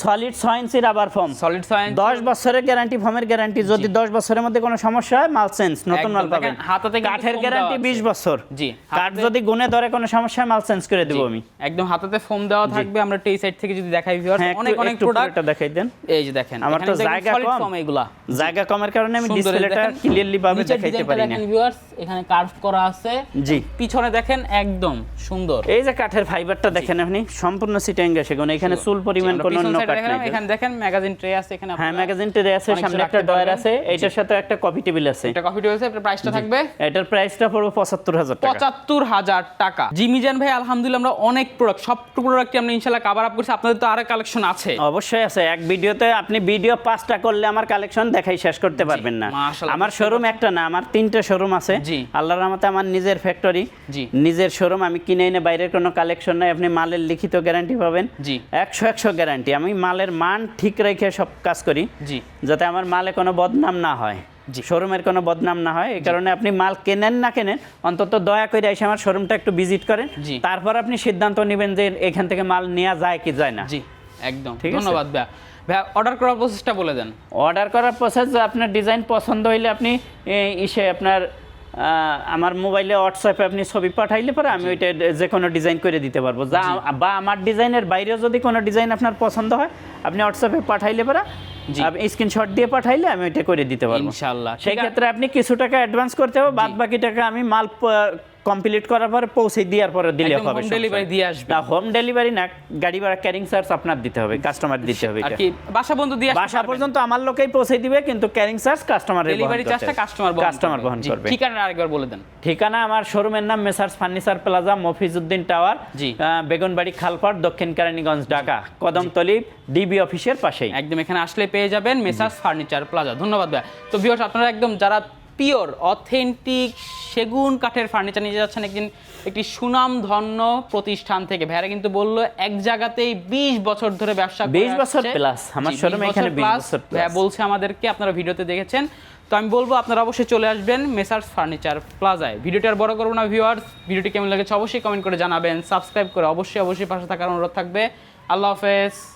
সলিড 6 ইঞ্চি রাবার ফোম, সলিড 6 ইঞ্চি, 10 বছরের গ্যারান্টি, ফোমের গ্যারান্টি। যদি 10 বছরের মধ্যে কোনো সমস্যা হয় মাল চেঞ্জ, নতুন মাল পাবেন। হাতাতে কাঠের গ্যারান্টি 20 বছর। জি, কাঠ যদি গুনে ধরে কোনো সমস্যা হয় মাল চেঞ্জ করে দেব আমি। একদম হাতাতে ফোম দেওয়া থাকবে। আমরা এই সাইড থেকে যদি দেখাই ভিউয়ার্স, অনেক অনেক প্রোডাক্ট দেখাই দেন। এই যে দেখেন, আমার তো জায়গা কম, ফোম এগুলা জায়গা কমের কারণে আমি ডিসপ্লেটা ক্লিয়ারলি ভাবে দেখাইতে পারি না। দেখেন ভিউয়ার্স, এখানে কার্ভ করা আছে। জি, পিছনে দেখেন একদম সুন্দর। এই যে কাঠের ফাইবারটা দেখেন আপনি, সম্পূর্ণ সিটেঙ্গা সেগুন। এখানে চুল পরিমাণ কোনো অন্য কাঠ নাই। এখানে দেখেন ম্যাগাজিন ট্রে আছে, এখানে হ্যাঁ ম্যাগাজিন ট্রে আছে, সামনে একটা ডয়ার আছে, এইটার সাথে একটা কফি টেবিল আছে। এটা কফি টেবিল আছে। এটার প্রাইসটা থাকবে, এটার প্রাইসটা পড়বে ৭৫,০০০ টাকা। ৭৫,০০০ টাকা। জিমিজান ভাই আলহামদুলিল্লাহ আমরা অনেক প্রোডাক্ট, সব প্রোডাক্টই আমরা ইনশাআল্লাহ কভার আপ করছি। আপনাদের তো আরো কালেকশন আছে? অবশ্যই আছে। এক ভিডিওতে আপনি ভিডিও 5টা করলে আমার কালেকশন দেখাই শেষ করতে পারবেন না। মাশাআল্লাহ। আমার শোরুম একটা না, আমার 3টা শোরুম আছে। জি। আল্লাহর রহমতে আমার নিজের ফ্যাক্টরি, জি, নিজের শোরুম। আমি কিনে এনে বাইরের কোনো কালেকশন নাই। আপনি মালের লিখিত গ্যারান্টি পাবেন। জি, 100 গ্যারান্টি। আমি মালের মান ঠিক রেখে সব কাজ করি, জি, যাতে আমার মালে কোনো বদনাম না হয়, শোরুমের কোনো বদনাম না হয়। এই কারণে আপনি মাল কেনেন না কেনেন, অন্তত দয়া করে এসে আমার শোরুমটা একটু ভিজিট করেন। তারপর আপনি সিদ্ধান্ত নেবেন যে এখান থেকে মাল নেওয়া যায় কি যায় না। জি, একদম। ঠিক আছে? ধন্যবাদ ভাই। ভাই অর্ডার করার প্রসেসটা বলে দেন। অর্ডার করার প্রসেস, আপনার ডিজাইন পছন্দ হইলে আপনি আপনার আমার মোবাইলে হোয়াটসঅ্যাপে আপনি ছবি পাঠাইলে পরে আমি ওইটা যে কোনো ডিজাইন করে দিতে পারবো। বা আমার ডিজাইনের বাইরেও যদি কোনো ডিজাইন আপনার পছন্দ হয়, আপনি হোয়াটসঅ্যাপে পাঠাইলে পরে স্ক্রিনশট দিয়ে পাঠাইলে আমি ওইটা করে দিতে পারবো ইনশাআল্লাহ। সেই ক্ষেত্রে আপনি কিছু টাকা অ্যাডভান্স করতে হবে, বাদ বাকি টাকা আমি মাল কমপ্লিট করার পরে পৌঁছে দেওয়ার পরে দিলে হবে। হোম ডেলিভারি দিয়ে আসবে? না, হোম ডেলিভারি না, গাড়ি ভাড়া ক্যারিং চার্জ আপনার দিতে হবে, কাস্টমার দিতে হবে। আর কি বাসা পর্যন্ত দিয়ে আসবে? বাসা পর্যন্ত আমার লোকেই পৌঁছে দিবে, কিন্তু ক্যারিং চার্জ কাস্টমারের ডেলিভারি চার্জটা কাস্টমার বহন করবে। ঠিকানা আরেকবার বলে দেন। ঠিকানা আমার শোরুমের নাম messrs furniture plaza, Mofizuddin tower, Begunbari Khalpar, Dakshin Keraniganj, Dhaka, Kadamtali DB অফিসের পাশেই। একদম এখানে আসলে পেয়ে যাবেন মেসার্স ফার্নিচার প্লাজা। ধন্যবাদ ভাই। তো ভিউয়ার্স, আপনারা একদম যারা পিওর অথেন্টিক সেগুন কাঠের ফার্নিচার নিয়ে যাচ্ছেন একটি সুনামধন্য প্রতিষ্ঠান থেকে, ভাইরা কিন্তু বললো এক জায়গাতেই 20 বছর ধরে ব্যবসা করে 20 বছর প্লাস আমার শোরুমে, এখানে 20 বছর ভাইয়া বলছে আমাদেরকে, আপনারা ভিডিওতে দেখেছেন। তো আমি বলবো আপনারা অবশ্যই চলে আসবেন মেসার্স ফার্নিচার প্লাজায়। ভিডিওটি আর বড় করবো না ভিউয়ার্স, ভিডিওটি কেমন লেগেছে অবশ্যই কমেন্ট করে জানাবেন, সাবস্ক্রাইব করে অবশ্যই পাশে থাকার অনুরোধ থাকবে। আল্লাহ হাফেজ।